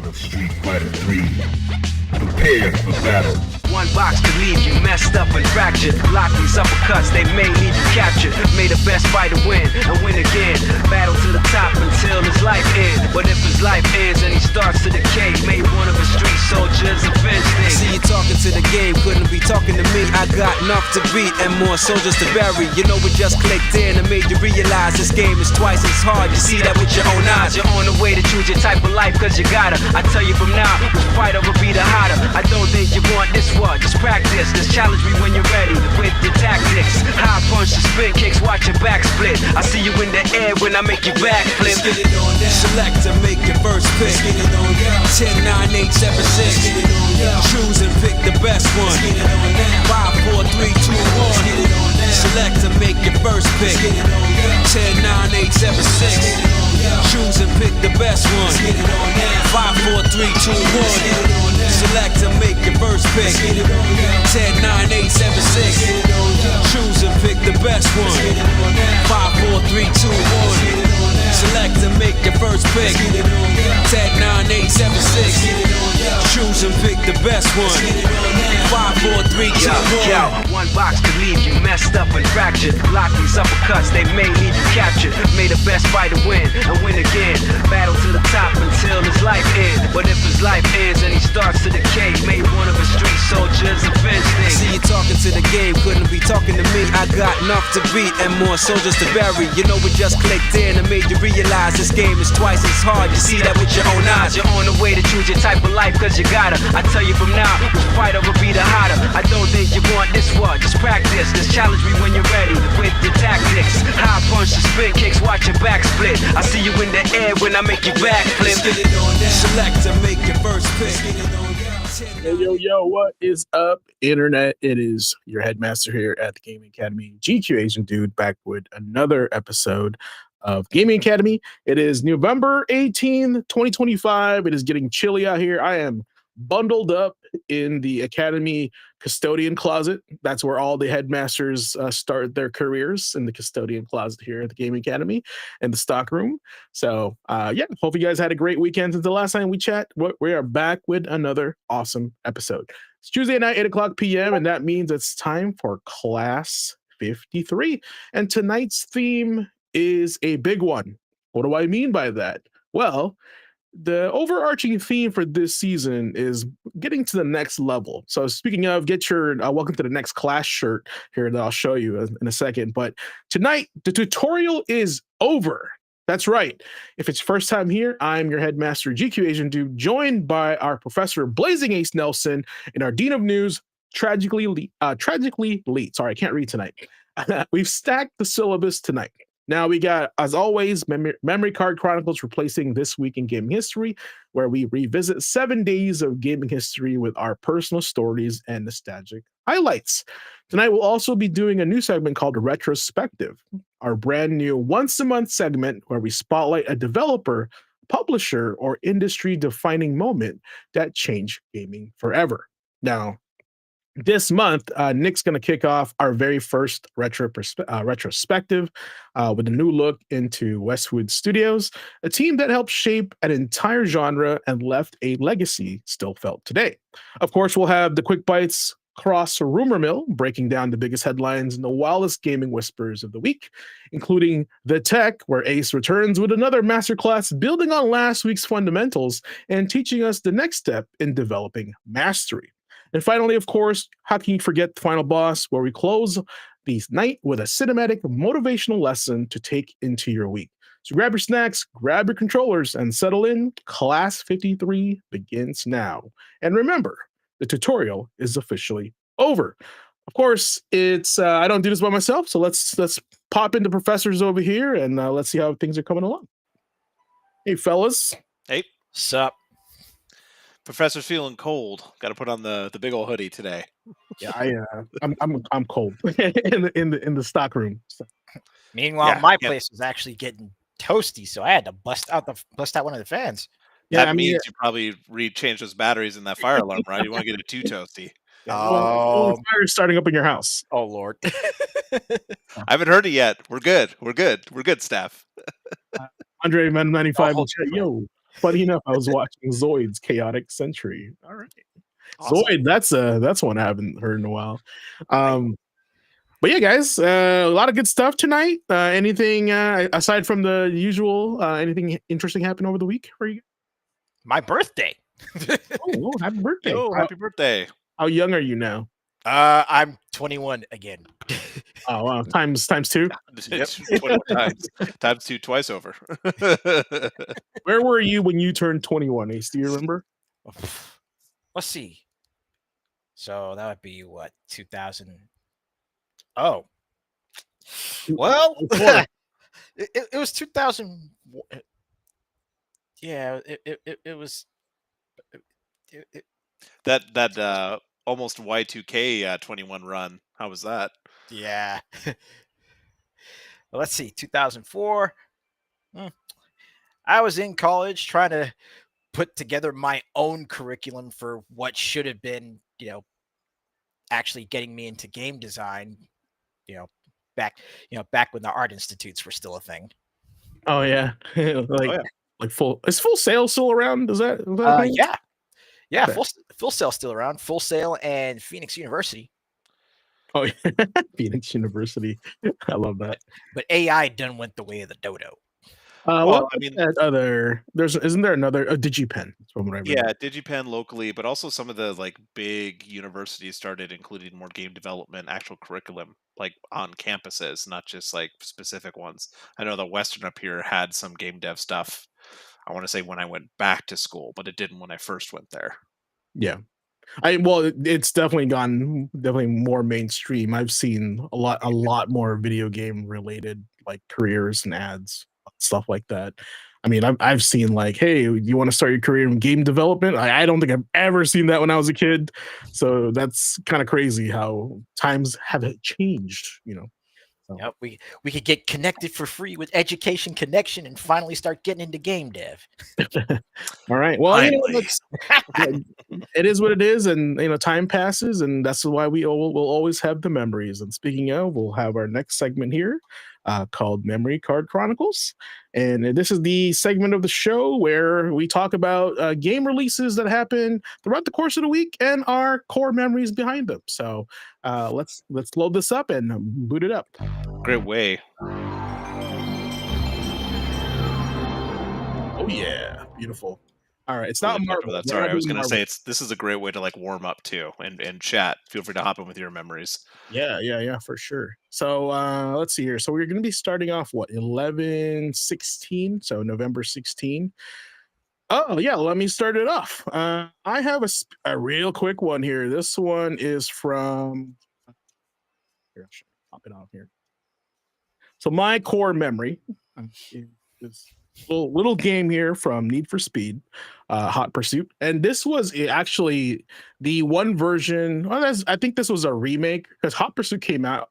episode of Street Fighter 3. Prepare for battle. One box could leave you messed up and fractured. Block these uppercuts, they may leave you captured. May the best fighter win and win again. Battle to the top until his life ends. But if his life ends and he starts to decay, may one of his street soldiers avenge things. See you talking to the game, couldn't be talking to me. I got enough to beat and more soldiers to bury. You know we just clicked in and made you realize this game is twice as hard. You see that with your own eyes. You're on the way to choose your type of life, cause you gotta. I tell you from now, which fighter will be the hotter. I don't think you want this one, just practice. Just challenge me when you're ready with your tactics. High punch, the spin kicks, watch your back split. I see you in the air when I make you back flip. Let's get it on down. Select to make your first pick. Let's get it on down. 10, 9, 8, 7, 6. Let's get it on down. Choose and pick the best one. Let's get it on down. 5, 4, 3, 2, 1. Let's get it on down. Select to make your first pick. Let's get it on down. 10, 9, 8, 7, 6. Choose and pick the best one. Let's get it on down. 5, 4, 3, 2, 1. Select to make your first pick. 10, 9, 8, 7, 6. Choose and pick the best one. 5, 4, 3, 2, 1. Select to make your first pick. 10, 9, 8, 7, 6. Choose and pick the best one. 5, 4, 3, 2, 1. One box could leave you messed up and fractured. Block these uppercuts, they may leave you captured. May the best fighter win and win again. Battle to the top until his life ends. But if his life ends and he starts to decay, may one of his street soldiers avenge things. See you talking to the game, couldn't be talking to me. I got enough to beat and more soldiers to bury. You know we just clicked in and made you realize this game is twice as hard. You see that with your own eyes. You're on the way to choose your type of life, cause you gotta. I tell you from now, which fighter will be the hotter. I don't think you want this one, just practice. Just challenge me when you're ready with your tactics. High punch, the spin kicks, watch your back split. I see you in the air when I make you back flip. Let's get it on down. Select to make your first pick. Yo, what is up, internet? It is your headmaster here at the Gaming Academy, GQ Asian Dude, back with another episode of Gaming Academy. It is November 18th, 2025. It is getting chilly out here. I am bundled up in the Academy custodian closet. That's where all the headmasters start their careers, in the custodian closet here at the Gaming Academy and the stock room. So hope you guys had a great weekend since the last time we chat. We are back with another awesome episode. It's Tuesday night, 8 p.m., and that means it's time for Class 53. And tonight's theme is a big one. What do I mean by that? Well, the overarching theme for this season is getting to the next level. So speaking of, get your welcome to the next class shirt here that I'll show you in a second. But tonight, the tutorial is over. That's right. If it's your first time here, I'm your headmaster, GQ Asian Dude, joined by our professor, Blazing Ace Nelson, and our Dean of News, Tragically Late. Sorry, I can't read tonight. We've stacked the syllabus tonight. Now we got, as always, Memory Card Chronicles replacing This Week in Gaming History, where we revisit 7 days of gaming history with our personal stories and nostalgic highlights. Tonight we'll also be doing a new segment called Retrospective, our brand new once-a-month segment where we spotlight a developer, publisher, or industry-defining moment that changed gaming forever. Now, this month, Nick's going to kick off our very first retrospective with a new look into Westwood Studios, a team that helped shape an entire genre and left a legacy still felt today. Of course, we'll have the quick bites cross rumor mill, breaking down the biggest headlines and the wildest gaming whispers of the week, including The Tech, where Ace returns with another masterclass building on last week's fundamentals and teaching us the next step in developing mastery. And finally, of course, how can you forget the final boss, where we close the night with a cinematic motivational lesson to take into your week. So grab your snacks, grab your controllers, and settle in. Class 53 begins now. And remember, the tutorial is officially over. Of course, it's I don't do this by myself, so let's pop into professors over here and let's see how things are coming along. Hey, fellas. Hey, sup? Professor's feeling cold. Got to put on the big old hoodie today. Yeah, I'm cold in the stock room. So. Meanwhile, my place was actually getting toasty, so I had to bust out one of the fans. Yeah, that means you probably changed those batteries in that fire alarm, right? You want to get it too toasty. Oh, fire's starting up in your house. Oh Lord, I haven't heard it yet. We're good. We're good, staff. Andre Man 95 yo. Funny enough, I was watching Zoid's Chaotic Century. All right. Awesome. Zoid, that's one I haven't heard in a while. But yeah, guys, a lot of good stuff tonight. Anything aside from the usual? Anything interesting happened over the week for you? My birthday. Oh, happy birthday! Yo, happy birthday. How young are you now? I'm 21 again. Oh, wow. Times two. It's 21 times 2 twice over. Where were you when you turned 21, Ace? Do you remember? Let's see. So that would be what, 2000? Oh, well, it was 2000. Yeah, it was. That almost Y2K 21 run. How was that? Yeah. Well, let's see, 2004. I was in college trying to put together my own curriculum for what should have been, actually getting me into game design, back when the art institutes were still a thing. Oh yeah, like full. Is Full Sail still around? Is that a thing? Yeah. Okay. Full Sail still around. Full Sail and Phoenix University. Oh yeah, Phoenix University. I love that. But AI done went the way of the dodo. Well, I mean, isn't there another DigiPen? From what I remember. Yeah, DigiPen locally, but also some of the like big universities started including more game development, actual curriculum, like on campuses, not just like specific ones. I know the Western up here had some game dev stuff. I want to say when I went back to school, but it didn't when I first went there. Yeah. It's definitely gone more mainstream. I've seen a lot more video game related like careers and ads, stuff like that. I mean, I've seen like, hey, you want to start your career in game development? I don't think I've ever seen that when I was a kid. So that's kind of crazy how times have changed, So. Yep, we could get connected for free with Education Connection and finally start getting into game dev. All right. Well, it is what it is, and time passes, and that's why will always have the memories. And speaking of, we'll have our next segment here called Memory Card Chronicles, and this is the segment of the show where we talk about game releases that happen throughout the course of the week and our core memories behind them. So let's load this up and boot it up. Great way. Oh yeah, beautiful. All right, it's not Marvel. That's all right. I was going to say this is a great way to like warm up too, and chat. Feel free to hop in with your memories. Yeah, for sure. So let's see here. So we're going to be starting off 11/16, so November 16. Oh yeah, let me start it off. I have a real quick one here. This one is from. Here, I'll pop it off here. So my core memory is little game here from Need for Speed, Hot Pursuit, and this was actually the one version. Well, I think this was a remake because Hot Pursuit came out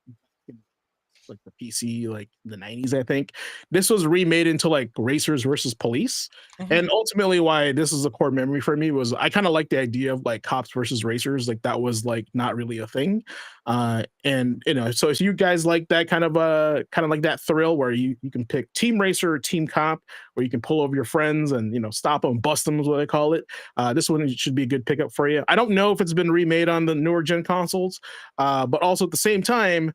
like the PC, like the 90s. I think this was remade into like Racers versus Police, and ultimately why this is a core memory for me was I kind of like the idea of like cops versus racers, like that was like not really a thing, and so if you guys like that kind of like that thrill where you can pick team racer or team cop, where you can pull over your friends and stop them, bust them is what I call it. This one should be a good pickup for you. I don't know if it's been remade on the newer gen consoles, but also at the same time,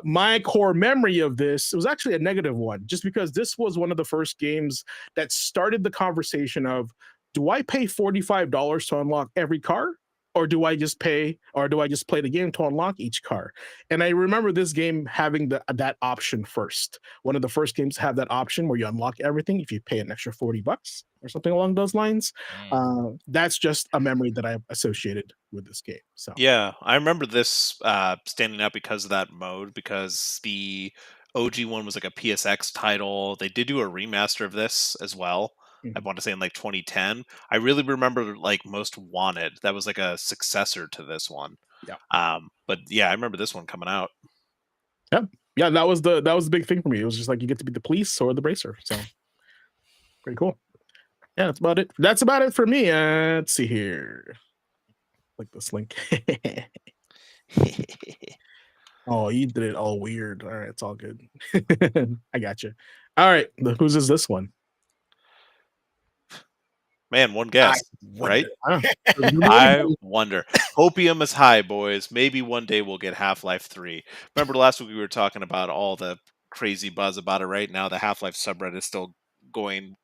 my core memory of this, it was actually a negative one, just because this was one of the first games that started the conversation of, do I pay $45 to unlock every car? Or do I just play the game to unlock each car? And I remember this game having that option first. One of the first games to have that option where you unlock everything if you pay an extra $40 or something along those lines. That's just a memory that I've associated with this game. So yeah, I remember this standing out because of that mode, because the OG one was like a PSX title. They did do a remaster of this as well. I want to say in like 2010. I really remember like Most Wanted. That was like a successor to this one. Yeah. But yeah, I remember this one coming out. Yeah, that was the big thing for me. It was just like you get to be the police or the bracer. So pretty cool. Yeah, that's about it. That's about it for me. Let's see here. Like this link. Oh, you did it all weird. All right, it's all good. I got you. All right, whose is this one? Man, one guess, right? wonder. I wonder. Hopium is high, boys. Maybe one day we'll get Half-Life 3. Remember last week we were talking about all the crazy buzz about it. Right now, the Half-Life subreddit is still going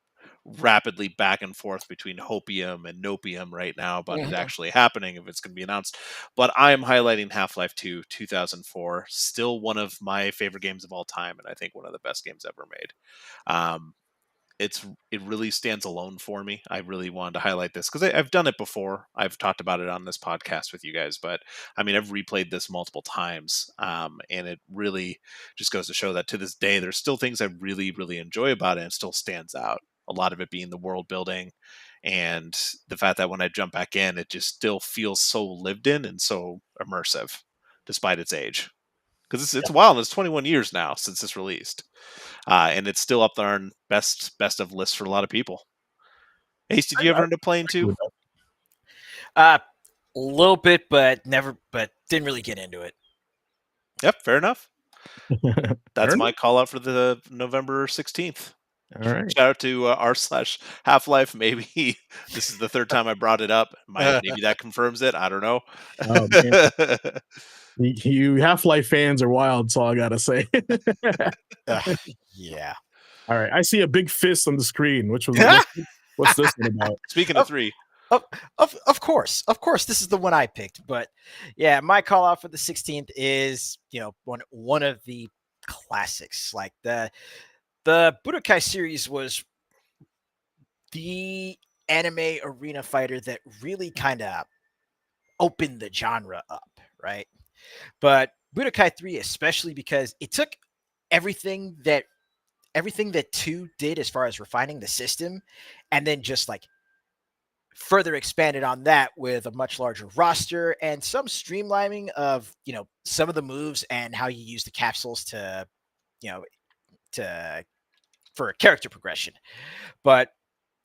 rapidly back and forth between Hopium and Nopium right now about it Mhm. actually happening, if it's going to be announced. But I am highlighting Half-Life 2 2004. Still one of my favorite games of all time, and I think one of the best games ever made. Um, it really stands alone for me. I really wanted to highlight this because I've done it before. I've talked about it on this podcast with you guys, but I mean, I've replayed this multiple times, and it really just goes to show that to this day, there's still things I really, really enjoy about it, and it still stands out. A lot of it being the world building, and the fact that when I jump back in, it just still feels so lived in and so immersive, despite its age. Because it's a while, and it's 21 years now since it's released, and it's still up there on best of lists for a lot of people. Ace, did you ever end up playing too? A little bit, but didn't really get into it. Yep, fair enough. That's Fair my call out for the November 16th. All right. Shout out to r/Half-Life. Maybe this is the third time I brought it up. Maybe that confirms it. I don't know. Oh, man. You Half-Life fans are wild, so I gotta say. Yeah. All right, I see a big fist on the screen. What's this one about? Speaking of 3, Of course, this is the one I picked. But yeah, my call out for the 16th is one of the classics. Like the Budokai series was the anime arena fighter that really kind of opened the genre up, right? But Budokai 3 especially, because it took everything that 2 did as far as refining the system, and then just like further expanded on that with a much larger roster and some streamlining of some of the moves and how you use the capsules to you know to for character progression. But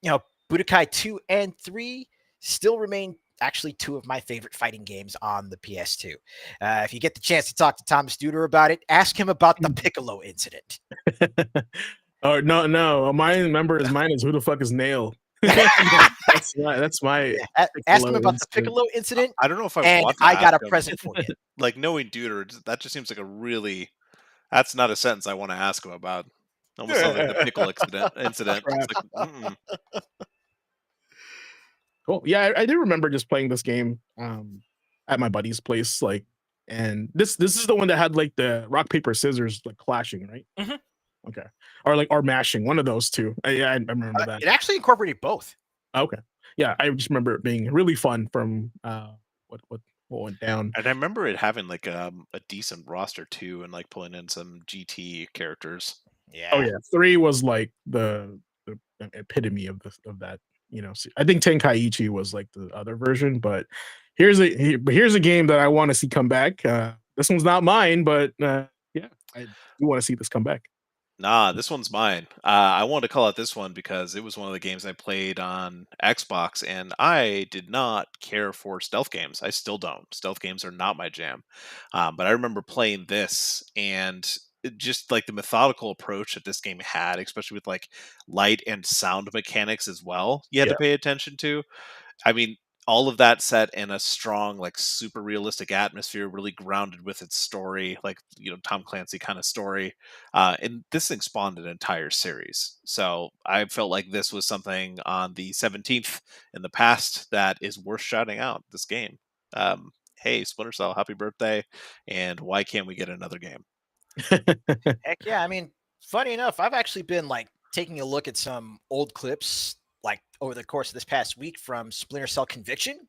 Budokai 2 and 3 still remain actually 2 of my favorite fighting games on the PS2. If you get the chance to talk to Thomas Duder about it, ask him about the Piccolo incident. Oh no, mine is who the fuck is Nail? that's my Ask him about the Piccolo incident. I don't know if I got a present for you. Like, knowing Duder, that just seems like a really. That's not a sentence I want to ask him about. Almost sounds like the pickle incident. It's like, Cool. Yeah, I do remember just playing this game at my buddy's place, like, and this is the one that had like the rock paper scissors like clashing, right? Mhm. Okay, or mashing, one of those two. I remember that. It actually incorporated both. Okay, yeah, I just remember it being really fun from what went down. and I remember it having like a decent roster too, and like pulling in some GT characters. Yeah. Oh yeah, 3 was like the epitome of that. I think Tenkaichi was like the other version, but here's a game that I want to see come back. This one's not mine, but yeah, I do want to see this come back. Nah, this one's mine. I wanted to call out this one because it was one of the games I played on Xbox, and I did not care for stealth games. I still don't. Stealth games are not my jam. But I remember playing this, and just like the methodical approach that this game had, especially with like light and sound mechanics as well, you had to pay attention to. I mean, all of that set in a strong, like super realistic atmosphere, really grounded with its story, like Tom Clancy kind of story. And this thing spawned an entire series. So I felt like this was something on the 17th in the past that is worth shouting out. This game. Hey, Splinter Cell, happy birthday! And why can't we get another game? Heck yeah! I mean, funny enough, I've actually been like taking a look at some old clips like over the course of this past week from Splinter Cell Conviction.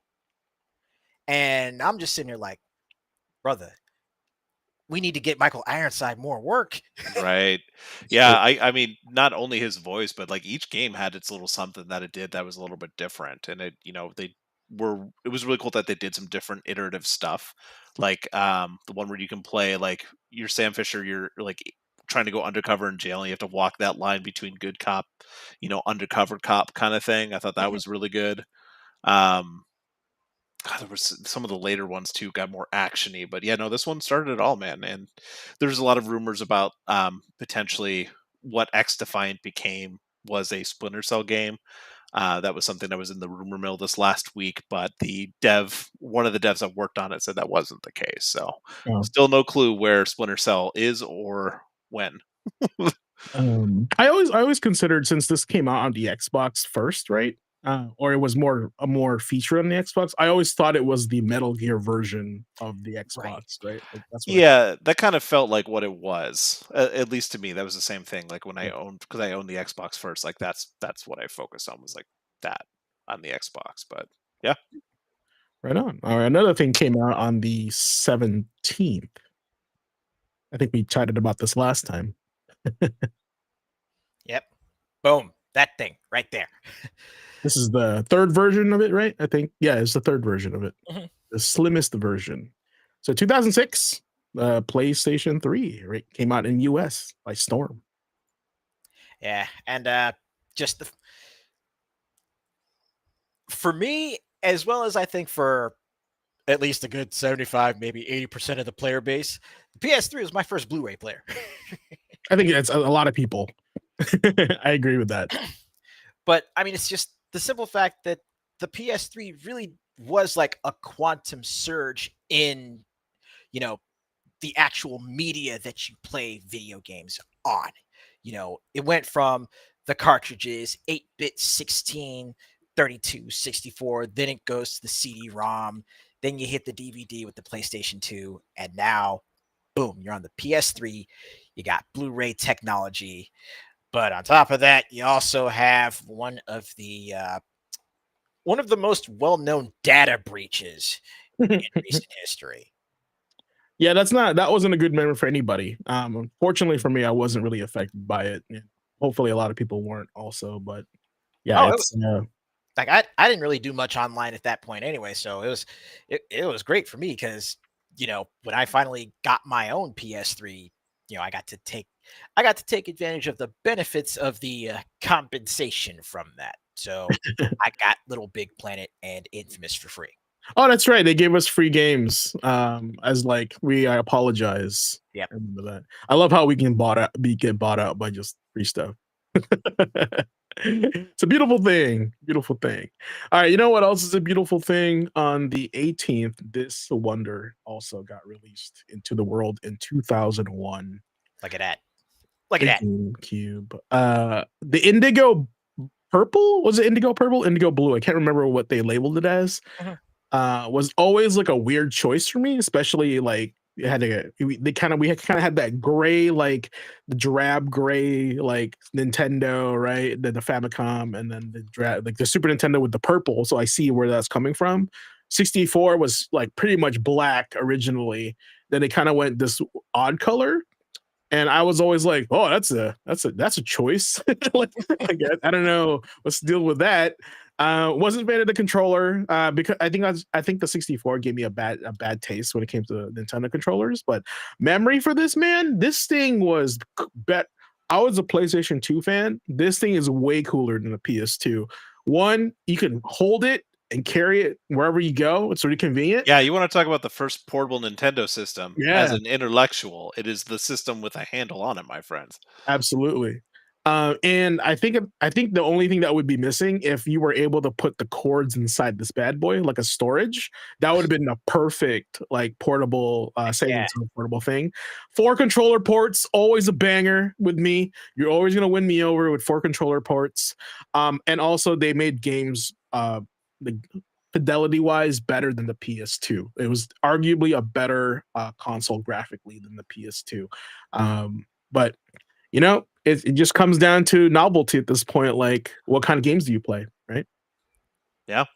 And I'm just sitting here like, brother, we need to get Michael Ironside more work. Right. Yeah. I mean, not only his voice, but like each game had its little something that it did that was a little bit different. And it was really cool that they did some different iterative stuff. Like the one where you can play like you're Sam Fisher, you're like trying to go undercover in jail, and you have to walk that line between good cop, undercover cop kind of thing. I thought that was really good. God, there was some of the later ones too got more actiony, but yeah, no, this one started it all, man. And there's a lot of rumors about potentially what X Defiant became was a Splinter Cell game. That was something that was in the rumor mill this last week, but one of the devs that worked on it said that wasn't the case. So Oh. still no clue where Splinter Cell is or when. I always considered, since this came out on the Xbox first, right? Or it was a more feature on the Xbox. I always thought it was the Metal Gear version of the Xbox, right? Like that's what Yeah, that kind of felt like what it was. At least to me, that was the same thing. Like when because I owned the Xbox first, like that's what I focused on, was like that on the Xbox. But yeah, right on. All right, another thing came out on the 17th. I think we chatted about this last time. Yep. Boom. That thing right there. This is the third version of it, right? I think. Yeah, it's the third version of it. Mhm. The slimmest version. So 2006, PlayStation 3, right, came out in US by storm. Yeah, and just for me, as well as I think for at least a good 75, maybe 80% of the player base, the PS3 was my first Blu-ray player. I think it's a lot of people. I agree with that. But I mean, it's just the simple fact that the PS3 really was like a quantum surge in, the actual media that you play video games on. It went from the cartridges, 8-bit, 16, 32, 64, then it goes to the CD-ROM, then you hit the DVD with the PlayStation 2, and now, boom, you're on the PS3, you got Blu-ray technology, but on top of that, you also have one of the most well-known data breaches in recent history. Yeah, that wasn't a good memory for anybody. Unfortunately for me, I wasn't really affected by it. Hopefully a lot of people weren't also, but yeah, it's like I didn't really do much online at that point anyway, so it was great for me because when I finally got my own PS3, I got to take advantage of the benefits of the compensation from that. So I got Little Big Planet and Infamous for free. Oh, that's right. They gave us free games. As like I apologize. Yep. I remember that. I love how we can get bought out by just free stuff. It's a beautiful thing. Beautiful thing. All right. You know what else is a beautiful thing? On the 18th, This Wonder also got released into the world in 2001. Look at that. Look at that. GameCube. The Indigo Purple? Was it Indigo Purple? Indigo Blue? I can't remember what they labeled it as. Was always like a weird choice for me, especially like we kind of had that gray, like the drab gray, like Nintendo, right? Then the Famicom, and then like the Super Nintendo with the purple. So I see where that's coming from. 64 was like pretty much black originally. Then it kind of went this odd color. And I was always like, "Oh, that's a choice." Like, I don't know what's the deal with that. Wasn't a fan of the controller because I think the 64 gave me a bad taste when it came to Nintendo controllers. But memory for this, man, this thing was I was a PlayStation 2 fan. This thing is way cooler than the PS2. One, you can hold it and carry it wherever you go. It's really convenient. Yeah, you want to talk about the first portable Nintendo system as Yeah. an intellectual. It is the system with a handle on it, my friends. Absolutely. And I think the only thing that would be missing, if you were able to put the cords inside this bad boy, like a storage, that would have been a perfect like portable portable thing. 4 controller ports, always a banger with me. You're always gonna win me over with 4 controller ports. And also they made games the fidelity wise better than the PS2. It was arguably a better console graphically than the PS2. But it just comes down to novelty at this point. Like, what kind of games do you play, right? Yeah.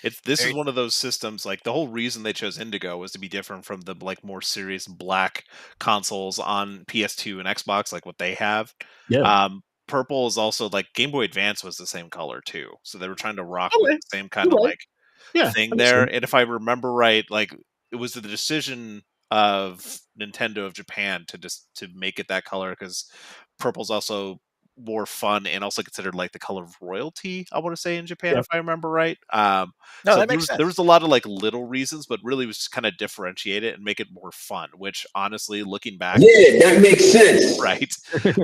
This is one of those systems, like the whole reason they chose Indigo was to be different from the like more serious black consoles on PS2 and Xbox, like what they have. Yeah. Purple is also like Game Boy Advance was the same color too. So they were trying to rock Okay. with the same kind of like thing there. Understood. And if I remember right, like it was the decision of Nintendo of Japan to make it that color because purple's also more fun and also considered like the color of royalty, I want to say, in Japan, Yeah. if I remember right. No, So that makes sense. there was a lot of like little reasons, but really was just kind of differentiate it and make it more fun, which honestly, looking back, Yeah, that makes sense. right?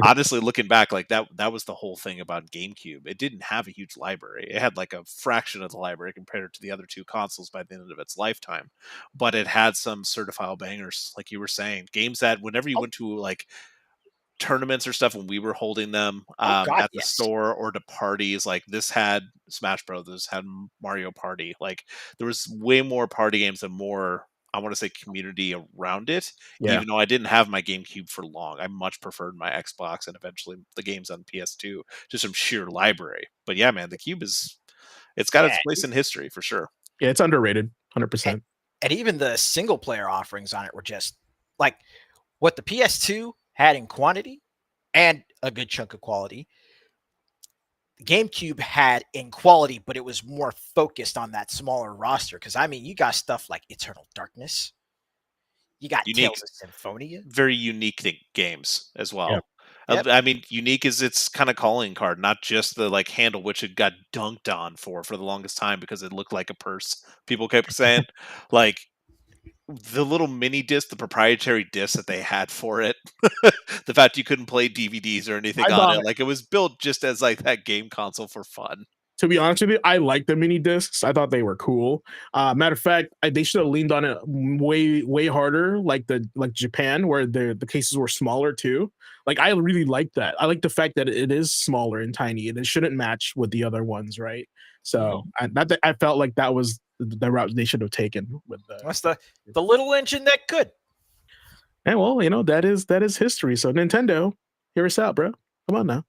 Honestly, looking back, like that was the whole thing about GameCube. It didn't have a huge library. It had like a fraction of the library compared to the other two consoles by the end of its lifetime. But it had some certifiable bangers, like you were saying. Games that whenever you went to like tournaments or stuff when we were holding them God, at the yes. store or to parties, like this had Smash Brothers, had Mario Party. Like there was way more party games and more, I want to say, community around it. Yeah. Even though I didn't have my GameCube for long, I much preferred my Xbox and eventually the games on PS2 just from sheer library. But yeah, man, the Cube it's got its place in history for sure. Yeah, it's underrated, 100%. And even the single player offerings on it were just like what the PS2 had in quantity and a good chunk of quality. GameCube had in quality, but it was more focused on that smaller roster. Because I mean, you got stuff like Eternal Darkness, you got Unique. Tales of Symphonia, Very unique games as well. Yep. Yep. I mean, unique is its kind of calling card, not just the like handle, which it got dunked on for the longest time because it looked like a purse. People kept saying, like the little mini disc, the proprietary disc that they had for it, the fact you couldn't play DVDs or anything on it, like it was built just as like that game console for fun. To be honest with you, I like the mini discs. I thought they were cool. Matter of fact, they should have leaned on it way harder, like Japan, where the cases were smaller too. Like I really like that. I like the fact that it is smaller and tiny, and it shouldn't match with the other ones, right? So I felt like that was the route they should have taken with What's the little engine that could. And well, that is history. So Nintendo, hear us out, bro. Come on now.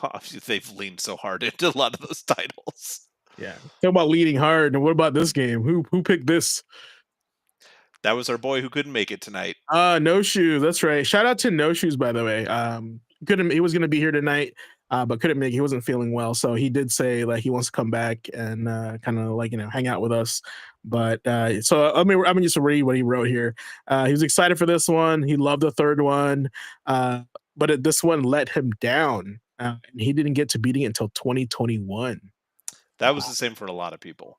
Oh, they've leaned so hard into a lot of those titles. Yeah. Talk about leading hard. And what about this game? Who picked this? That was our boy who couldn't make it tonight. No Shoes. That's right. Shout out to No Shoes, by the way. He was gonna be here tonight, but couldn't make it. He wasn't feeling well. So he did say like he wants to come back and kind of like hang out with us. But so I'm gonna just read what he wrote here. He was excited for this one. He loved the third one. But this one let him down. And he didn't get to beating it until 2021. That was the same for a lot of people.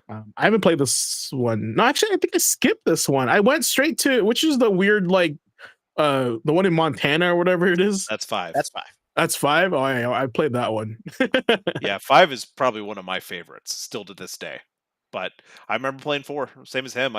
I haven't played this one. No, actually, I think I skipped this one. I went straight to, which is the weird, like, the one in Montana or whatever it is. That's 5. That's 5? Oh, I played that one. Yeah, 5 is probably one of my favorites, still to this day. But I remember playing 4, same as him.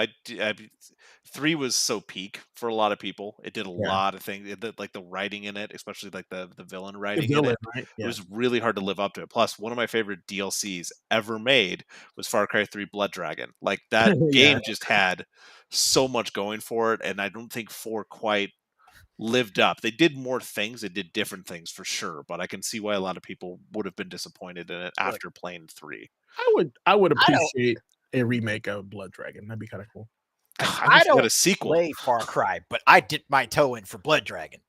3 was so peak for a lot of people. It did a lot of things, like the writing in it, especially like the villain writing in it. Right? Yeah. It was really hard to live up to it. Plus, one of my favorite DLCs ever made was Far Cry 3 Blood Dragon. Like that game just had so much going for it, and I don't think 4 quite lived up. They did more things, they did different things for sure, but I can see why a lot of people would have been disappointed in it after playing 3. I would appreciate a remake of Blood Dragon. That'd be kind of cool. I don't got a sequel. play Far Cry, but I dipped my toe in for Blood Dragon.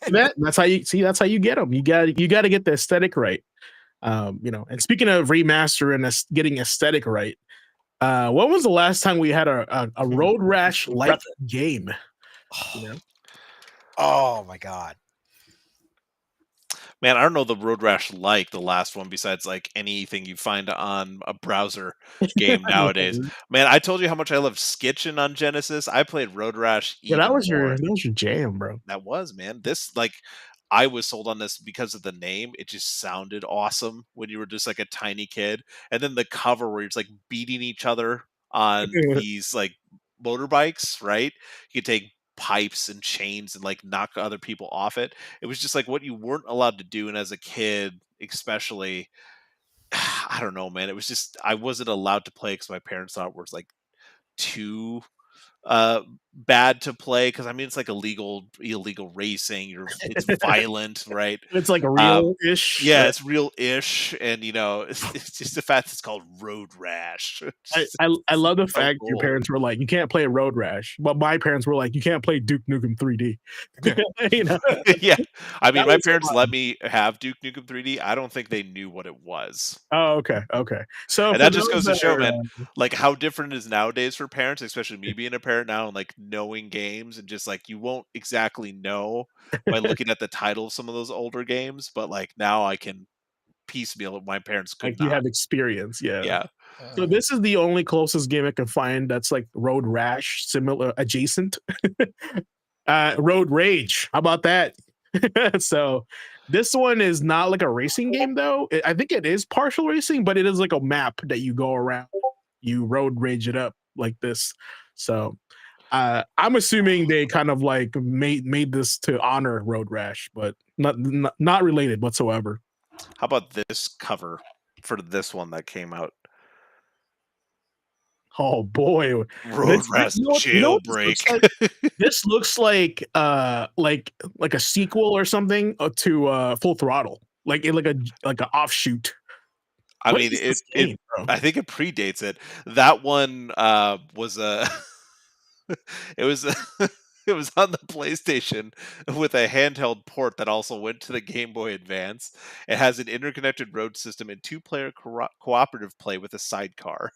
That's how you get them. You got to get the aesthetic right. And speaking of remaster and getting aesthetic right, when was the last time we had a Road Rash like game? Oh my god. Man, I don't know the Road Rash like the last one besides like anything you find on a browser game nowadays. Man, I told you how much I loved Skitchin on Genesis. I played Road Rash. Yeah, that was your jam, bro. That was, man. This like I was sold on this because of the name. It just sounded awesome when you were just like a tiny kid. And then the cover where you're just like beating each other on these like motorbikes, right? You could take pipes and chains and like knock other people off it. It was just like what you weren't allowed to do, and as a kid especially, I don't know, man, it was just I wasn't allowed to play because my parents thought it was like too bad to play, because I mean it's like illegal racing, it's violent, right? It's like a real-ish. Yeah, it's real-ish, and it's just the fact it's called Road Rash. I love the fact your parents were like, you can't play Road Rash, but my parents were like, you can't play Duke Nukem 3D. Yeah, I mean my parents let me have Duke Nukem 3D. I don't think they knew what it was. Oh, okay. So and that just goes to show, man, like how different it is nowadays for parents, especially me being a parent. parent now and like knowing games and just like you won't exactly know by looking at the title of some of those older games, but like now I can piecemeal it. My parents could Like you not. have experience, yeah. Yeah. So this is the only closest game I can find that's like Road Rash, similar adjacent. Road Rage. How about that? So this one is not like a racing game though. I think it is partial racing, but it is like a map that you go around. You road rage it up like this. So I'm assuming they kind of like made this to honor Road Rash, but not related whatsoever. How about this cover for this one that came out? Oh boy, Road Rash Jailbreak. This looks like a sequel or something to Full Throttle, like an offshoot. I What mean, is this game, bro? I think it predates it. That one was a. It was it was on the PlayStation with a handheld port that also went to the Game Boy Advance. It has an interconnected road system and two-player cooperative play with a sidecar.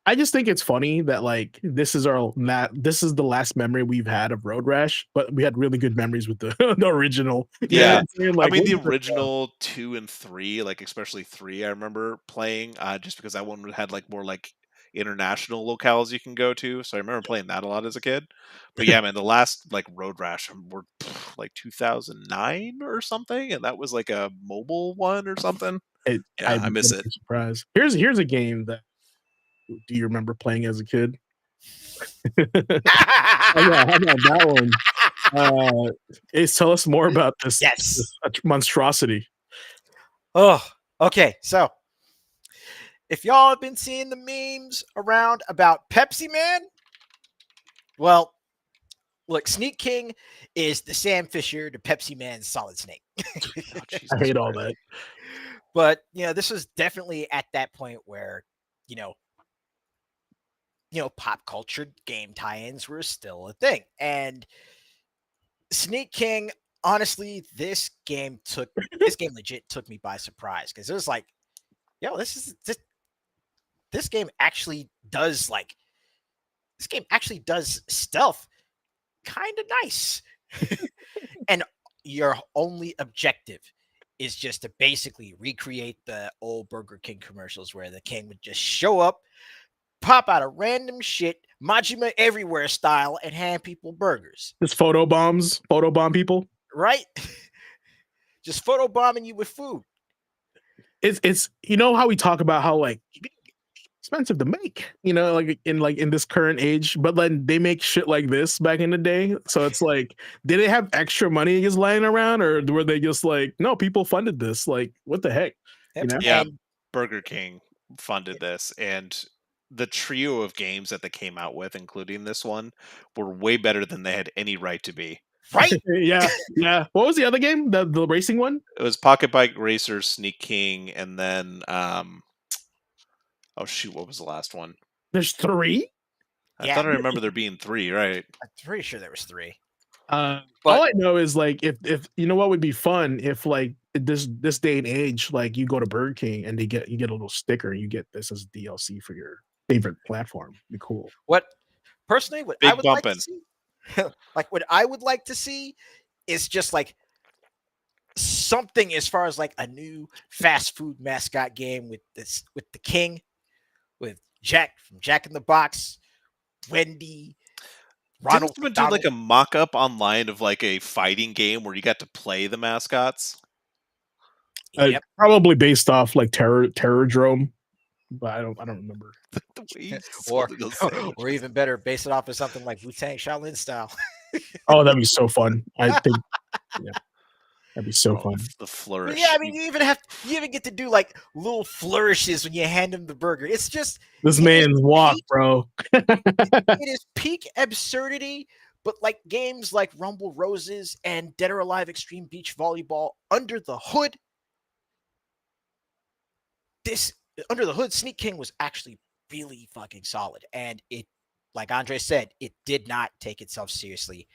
I just think it's funny that like this is the last memory we've had of Road Rash, but we had really good memories with the, the original. You know Yeah. what I'm saying? Like, I mean, what the was the- original 2 and 3, like especially 3, I remember playing just because that one had like more like international locales you can go to. So I remember playing that a lot as a kid. But yeah, man, the last like Road Rash were like 2009 or something, and that was like a mobile one or something. Yeah, I miss it. Surprise. Here's a game that do you remember playing as a kid? How about that one? Tell us more about this. Yes. This monstrosity. Oh, okay. So, if y'all have been seeing the memes around about Pepsi Man, well, look, Sneak King is the Sam Fisher to Pepsi Man's Solid Snake. I hate all that. But this was definitely at that point where pop culture game tie-ins were still a thing. And Sneak King, honestly, this game legit took me by surprise because it was like, this game actually does stealth kind of nice. And your only objective is just to basically recreate the old Burger King commercials where the king would just show up, pop out of random shit, Majima Everywhere style, and hand people burgers. This photobomb people. Right? Just photobombing you with food. It's how we talk about how like expensive to make, like in this current age, but then they make shit like this back in the day. So it's like, did they have extra money just lying around, or were they just like, no, people funded this? Like, what the heck? Yeah, Burger King funded this, and the trio of games that they came out with, including this one, were way better than they had any right to be. Right? Yeah. What was the other game? The racing one? It was Pocket Bike Racers, Sneak King, and then oh shoot, what was the last one? There's 3? I thought I remember there being 3, right? I'm pretty sure there was 3. All I know is like if what would be fun if like this day and age, like you go to Burger King and you get a little sticker, you get this as DLC for your favorite platform. It'd be cool. What I would like to see, what I would like to see is just like something as far as like a new fast food mascot game with the king, with Jack from Jack in the Box, Wendy, Ronald. Didn't someone do like a mock-up online of like a fighting game where you got to play the mascots? Yep. Probably based off like Terrordrome, but I don't remember. Or even better, base it off of something like Wu-Tang Shaolin style. Oh, that'd be so fun. I think that'd be so fun. The flourish. Yeah, I mean, you even get to do like little flourishes when you hand him the burger. It's just this man's walk, bro. It is peak absurdity, but like games like Rumble Roses and Dead or Alive Extreme Beach Volleyball, Under the Hood, Sneak King was actually really fucking solid. And it, like Andre said, it did not take itself seriously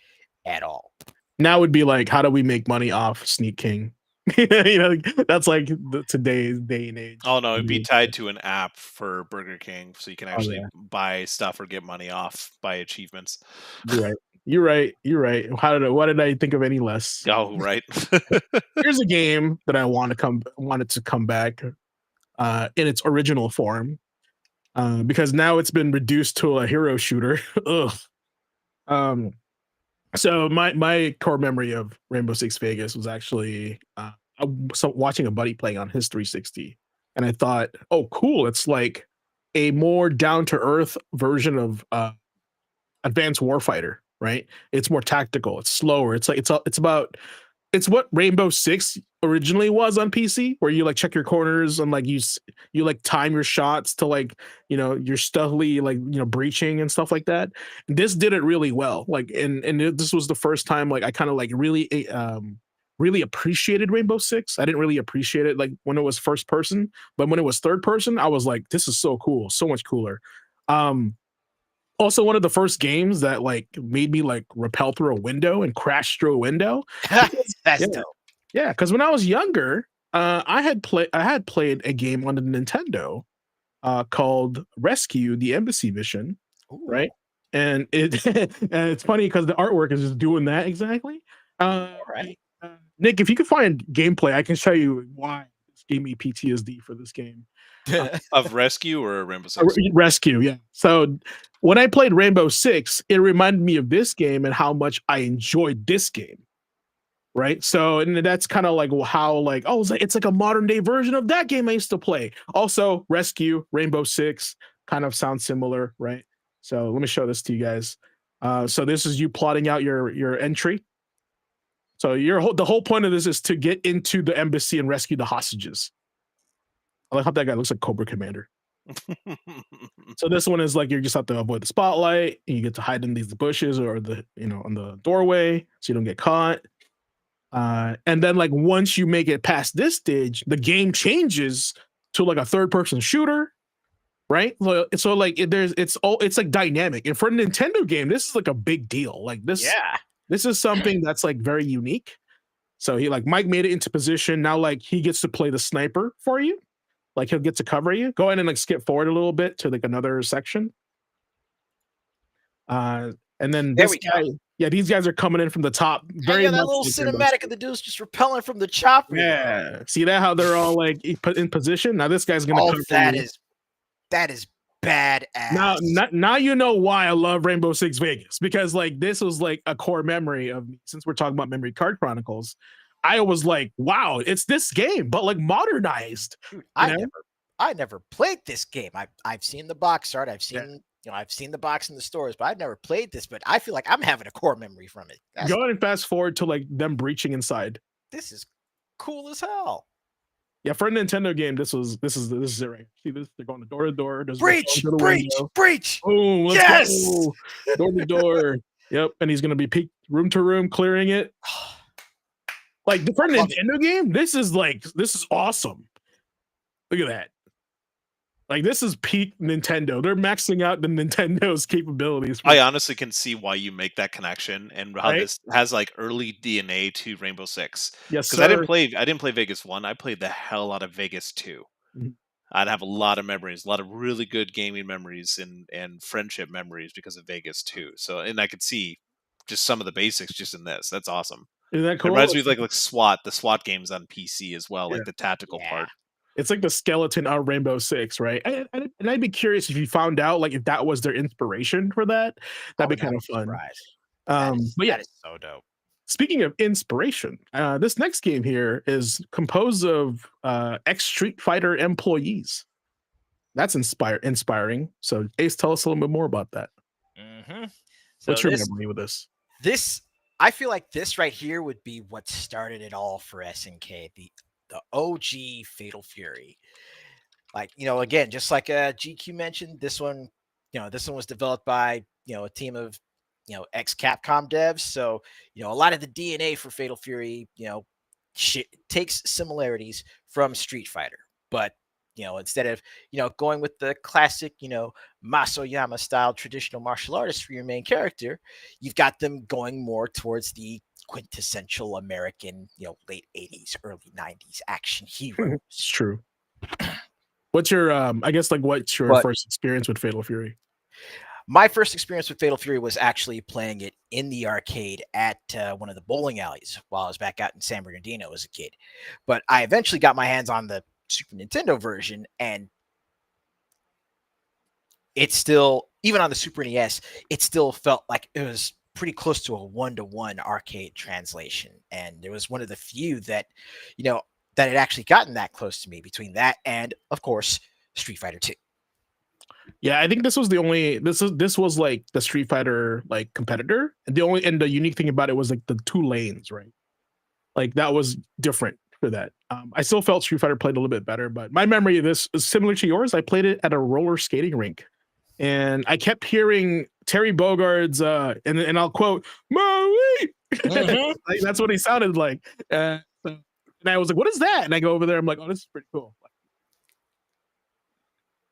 at all. Now would be like, how do we make money off Sneak King? That's like today's day and age. Oh no, it'd be tied to an app for Burger King, so you can Oh, actually yeah. buy stuff or get money off by achievements. You're right. You're right. You're right. Why did I think of any less? Oh, right. Here's a game that I wanted to come back in its original form, because now it's been reduced to a hero shooter. Ugh. So my core memory of Rainbow Six Vegas was actually watching a buddy playing on his 360, and I thought, oh, cool! It's like a more down to earth version of Advanced Warfighter, right? It's more tactical. It's slower. It's what Rainbow Six originally was on PC, where you like check your corners and like you like time your shots to like you're stealthily like breaching and stuff like that. This did it really well. Like this was the first time like I kind of like really appreciated Rainbow Six. I didn't really appreciate it like when it was first person, but when it was third person, I was like, this is so cool, so much cooler. Also, one of the first games that like made me like rappel through a window and crash through a window. That's dope. Yeah, because when I was younger, I had played a game on the Nintendo called Rescue: The Embassy Mission, Ooh. right? And it's funny because the artwork is just doing that exactly. Right. Nick, if you could find gameplay, I can show you why this gave me PTSD for this game. Of Rescue or Rainbow Six? Rescue, yeah. So when I played Rainbow Six, it reminded me of this game and how much I enjoyed this game. Right. So, and that's kind of like how like, oh, it's like a modern day version of that game I used to play. Also, Rescue, Rainbow Six kind of sounds similar, right? So let me show this to you guys. So this is you plotting out your entry. So the whole point of this is to get into the embassy and rescue the hostages. I like how that guy looks like Cobra Commander. So this one is like you just have to avoid the spotlight and you get to hide in these bushes or on the doorway so you don't get caught. And then like once you make it past this stage, the game changes to like a third person shooter, right? So like it's like dynamic. And for a Nintendo game, this is like a big deal. Like this is something that's like very unique. So he like Mike made it into position. Now like he gets to play the sniper for you. Like he'll get to cover you. Go ahead and like skip forward a little bit to like another section. And then There we go. Yeah, these guys are coming in from the top. Very that little cinematic of the dudes just repelling from the chopper. Yeah, see that how they're all like put in position. Now this guy's gonna. Oh, that is badass. Now you know why I love Rainbow Six Vegas, because like this was like a core memory of me. Since we're talking about Memory Card Chronicles, I was like, wow, it's this game, but like modernized. Dude, I never played this game. I've seen the box art. I've seen. I've seen the box in the stores, but I've never played this. But I feel like I'm having a core memory from it. Go ahead and fast forward to like them breaching inside. This is cool as hell. Yeah, for a Nintendo game, this is it right. See this? They're going door to door. Breach. Boom! Let's go. Door to door. Yep, and he's gonna be peeked room to room, clearing it. Like for a Nintendo game, this is awesome. Look at that. Like this is peak Nintendo. They're maxing out the Nintendo's capabilities. I honestly can see why you make that connection and how this has like early DNA to Rainbow Six. Yes, because I didn't play Vegas 1. I played the hell out of Vegas 2. Mm-hmm. I'd have a lot of memories, a lot of really good gaming memories and friendship memories because of Vegas 2. So, and I could see just some of the basics just in this. That's awesome. Isn't that cool? It reminds me of like SWAT, the SWAT games on PC as well, like the tactical part. It's like the skeleton of Rainbow Six, right? And I'd be curious if you found out like if that was their inspiration for that. That'd be kind of fun. But yeah, that is so dope. Speaking of inspiration, this next game here is composed of ex Street Fighter employees. That's inspiring. So Ace, tell us a little bit more about that. Mm-hmm. What's your memory with this? I feel like this right here would be what started it all for SNK. The OG Fatal Fury. Like, again, just like GQ mentioned, this one was developed by, a team of, ex Capcom devs. So, a lot of the DNA for Fatal Fury, takes similarities from Street Fighter. But, instead of, going with the classic, Masoyama style traditional martial artist for your main character, you've got them going more towards the quintessential American, late 80s, early 90s action hero. It's true. What's your I guess like what's your But- first experience with Fatal Fury? My first experience with Fatal Fury was actually playing it in the arcade at one of the bowling alleys while I was back out in San Bernardino as a kid. But I eventually got my hands on the Super Nintendo version, and it's still, even on the Super NES, it still felt like it was pretty close to a 1-to-1 arcade translation. And it was one of the few that, that had actually gotten that close to me, between that and, of course, Street Fighter 2. Yeah, I think this was the only this was like the Street Fighter like competitor. And the unique thing about it was like the 2 lanes, right? Like that was different for that. I still felt Street Fighter played a little bit better, but my memory of this is similar to yours. I played it at a roller skating rink, and I kept hearing Terry Bogard's and I'll quote Marie. Like, that's what he sounded like. And I was like, "What is that?" And I go over there. I'm like, "Oh, this is pretty cool."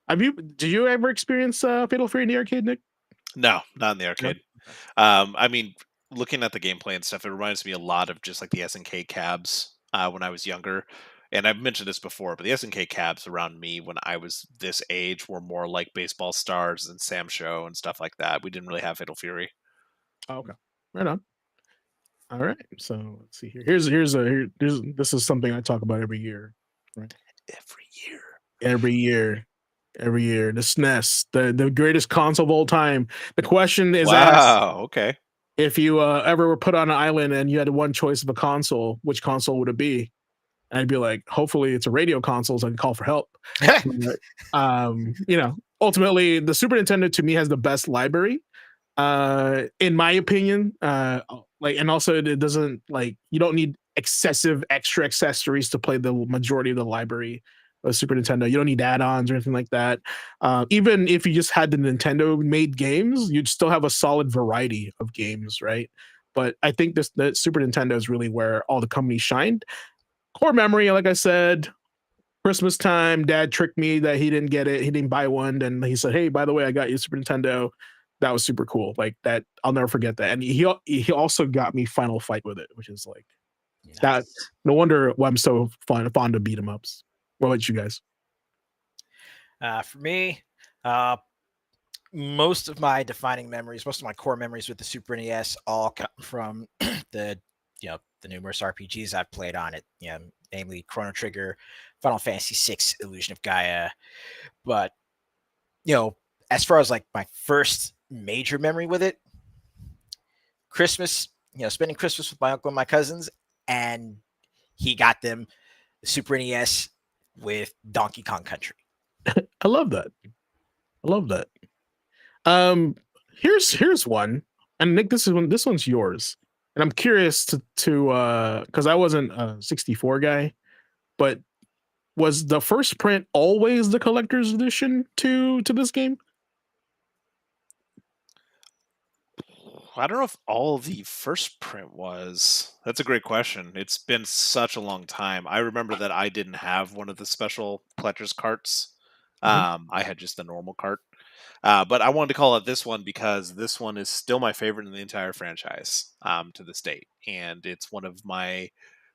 Did you ever experience Fatal Fury in the arcade, Nick? No, not in the arcade. I mean, looking at the gameplay and stuff, it reminds me a lot of just like the SNK cabs when I was younger. And I've mentioned this before, but the SNK cabs around me when I was this age were more like Baseball Stars and Sam Show and stuff like that. We didn't really have Fatal Fury. Oh, okay, right on. All right, so let's see here. This is something I talk about every year. Right? Every year. The SNES, the greatest console of all time. The question is asked, Wow. Okay. if you ever were put on an island and you had one choice of a console, which console would it be? And I'd be like, hopefully it's a radio console so I can call for help. Ultimately the Super Nintendo to me has the best library, in my opinion. And also it doesn't, like, you don't need excessive extra accessories to play the majority of the library of Super Nintendo. You don't need add-ons or anything like that. Even if you just had the Nintendo made games, you'd still have a solid variety of games, right? But I think the Super Nintendo is really where all the companies shined. Core memory, like I said, Christmas time, Dad tricked me that he didn't get it. He didn't buy one. And he said, "Hey, by the way, I got you Super Nintendo." That was super cool. Like that, I'll never forget that. And he also got me Final Fight with it, which is like that. No wonder why I'm so fond of beat 'em ups. What about you guys? For me, most of my defining memories, most of my core memories with the Super NES all come from the numerous RPGs I've played on it, namely Chrono Trigger, Final Fantasy VI, Illusion of Gaia. But, as far as like my first major memory with it, Christmas, spending Christmas with my uncle and my cousins, and he got them the Super NES with Donkey Kong Country. I love that. Here's one, and Nick, this one's yours, and I'm curious to because I wasn't a 64 guy, but was the first print always the collector's edition to this game? I don't know if all the first print was. That's a great question. It's been such a long time. I remember that I didn't have one of the special collector's carts. I had just the normal cart. But I wanted to call out this one because this one is still my favorite in the entire franchise to this date. And it's one of my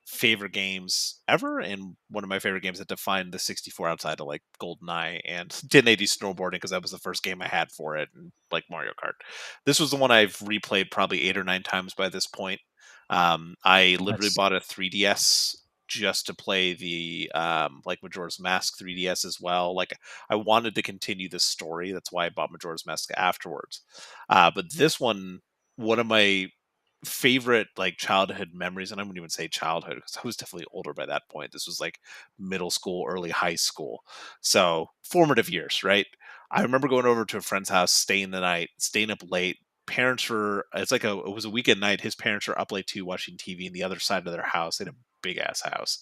favorite games ever, and one of my favorite games that defined the 64 outside of like GoldenEye and 1080 snowboarding, because that was the first game I had for it, and like Mario Kart. This was the one I've replayed probably 8 or 9 times by this point. I literally bought a 3DS just to play the like Majora's Mask 3DS as well. Like, I wanted to continue the story. That's why I bought Majora's Mask afterwards. But this one of my favorite like childhood memories, and I wouldn't even say childhood because I was definitely older by that point. This was like middle school, early high school, so formative years, right? I remember going over to a friend's house, staying the night, staying up late. Parents were, it was a weekend night. His parents were up late too, watching TV in the other side of their house. They had a big ass house,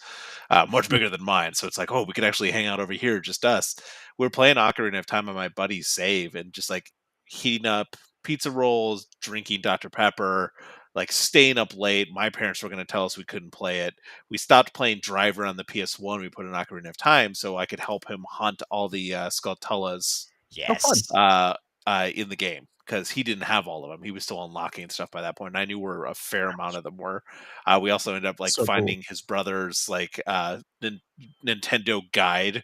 much bigger than mine. So it's like, oh, we could actually hang out over here, just us. We were playing Ocarina of Time on my buddy's save, and just like heating up pizza rolls, drinking Dr. Pepper, like staying up late. My parents were going to tell us we couldn't play it. We stopped playing Driver on the PS1. We put an Ocarina of Time so I could help him hunt all the Skulltulas. Yes. in the game, because he didn't have all of them. He was still unlocking stuff by that point, and I knew where a fair amount of them were. We also ended up like So cool. finding his brother's like Nintendo guide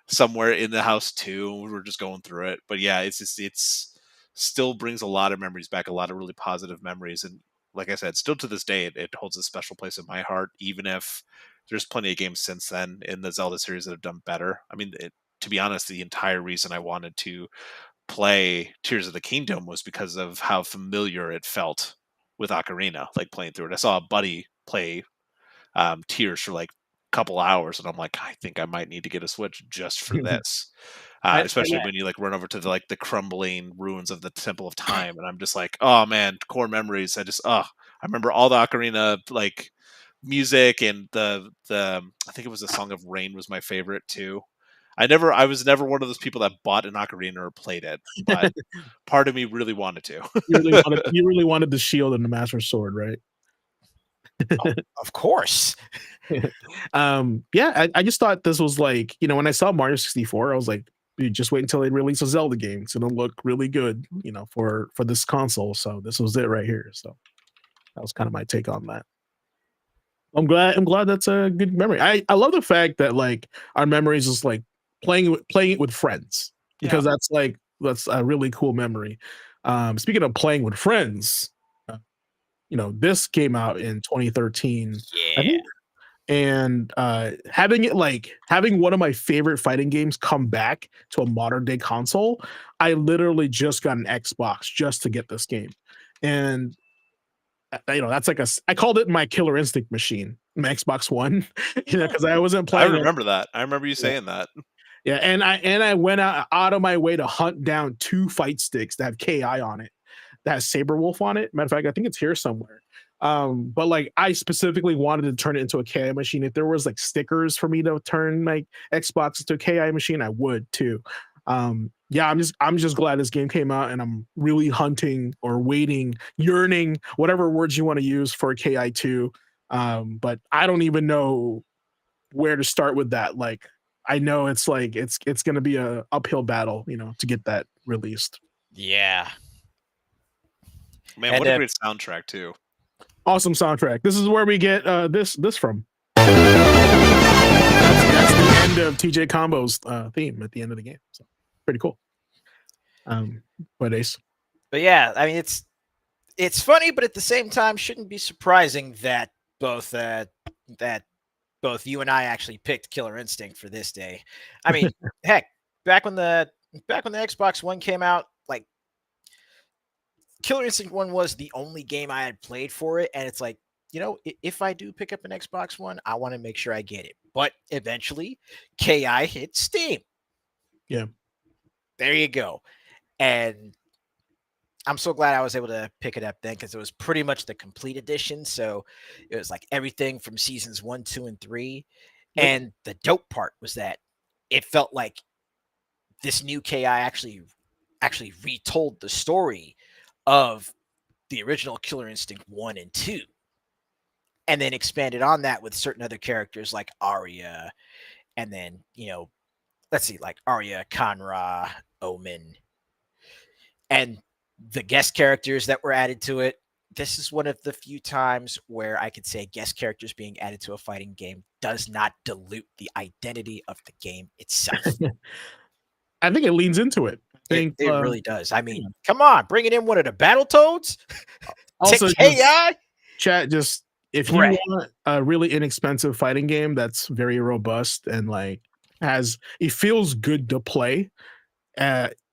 somewhere in the house too. We were just going through it, but yeah, it's still brings a lot of memories back, a lot of really positive memories, and like I said, still to this day, it holds a special place in my heart, even if there's plenty of games since then in the Zelda series that have done better. I mean, to be honest, the entire reason I wanted to play Tears of the Kingdom was because of how familiar it felt with Ocarina, like playing through it. I saw a buddy play Tears for like a couple hours, and I'm like, I think I might need to get a Switch just for this. Especially when you like run over to the crumbling ruins of the Temple of Time, and I'm just like, oh man, core memories. I remember all the Ocarina like music, and the I think it was the Song of Rain was my favorite too. I was never one of those people that bought an Ocarina or played it, but part of me really wanted to. You really wanted the shield and the Master Sword, right? Of course. Yeah, I just thought this was like, when I saw Mario 64, I was like, dude, just wait until they release a Zelda game. It's gonna look really good, for this console. So this was it right here. So that was kind of my take on that. I'm glad that's a good memory. I love the fact that like our memories is like playing it with friends, because that's a really cool memory. Speaking of playing with friends, this came out in 2013. Yeah. I think, and having one of my favorite fighting games come back to a modern day console. I literally just got an Xbox just to get this game, and that's like I called it my Killer Instinct machine, my Xbox One, because I wasn't playing. I remember that. I remember you saying that. Yeah, and I went out of my way to hunt down 2 fight sticks that have KI on it, that has Saber Wolf on it. Matter of fact, I think it's here somewhere. But like I specifically wanted to turn it into a KI machine. If there was like stickers for me to turn my Xbox into a KI machine, I would too. Yeah, I'm just glad this game came out, and I'm really hunting or waiting, yearning, whatever words you want to use for KI2. But I don't even know where to start with that. Like I know it's like it's going to be a uphill battle, to get that released. Yeah. Man, what a great soundtrack too. Awesome soundtrack. This is where we get this from. That's the end of TJ Combo's theme at the end of the game. So pretty cool. But Ace. But yeah, I mean it's funny, but at the same time shouldn't be surprising that both you and I actually picked Killer Instinct for this day. I mean, heck, back when the Xbox One came out, like Killer Instinct 1 was the only game I had played for it, and it's like, if I do pick up an Xbox One, I want to make sure I get it. But eventually, KI hit Steam. Yeah. There you go. And I'm so glad I was able to pick it up then, because it was pretty much the complete edition. So it was like everything from seasons 1, 2, and 3. Yep. And the dope part was that it felt like this new KI actually retold the story of the original Killer Instinct 1 and 2. And then expanded on that with certain other characters like Arya. And then, let's see, like Arya, Kanra, Omen. And the guest characters that were added to it. This is one of the few times where I could say guest characters being added to a fighting game does not dilute the identity of the game itself. I think it leans into it. It really does. I mean, come on, bringing in one of the Battletoads. Also, KI. Chat, just if you want a really inexpensive fighting game that's very robust and like it feels good to play,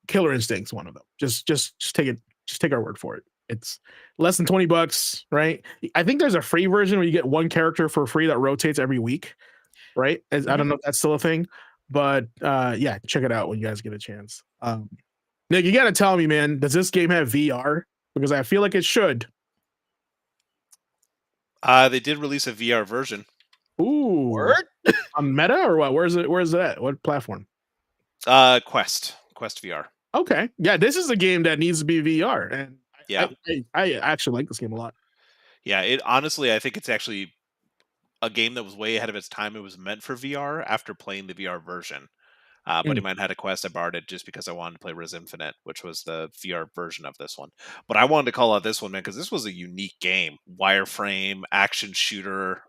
Killer Instinct's one of them. Just take our word for it. It's less than $20, right? I think there's a free version where you get one character for free that rotates every week, right? I don't know if that's still a thing, but yeah, check it out when you guys get a chance. Nick, you got to tell me, man, does this game have VR? Because I feel like it should. They did release a VR version. Ooh, word? On Meta or what? Where's it at? What platform? Quest VR. Okay, yeah, this is a game that needs to be VR, and yeah, I actually like this game a lot. Yeah, I think it's actually a game that was way ahead of its time. It was meant for VR after playing the VR version. Buddy of mine had a Quest. I borrowed it just because I wanted to play Res Infinite, which was the VR version of this one. But I wanted to call out this one, man, because this was a unique game. Wireframe, action shooter.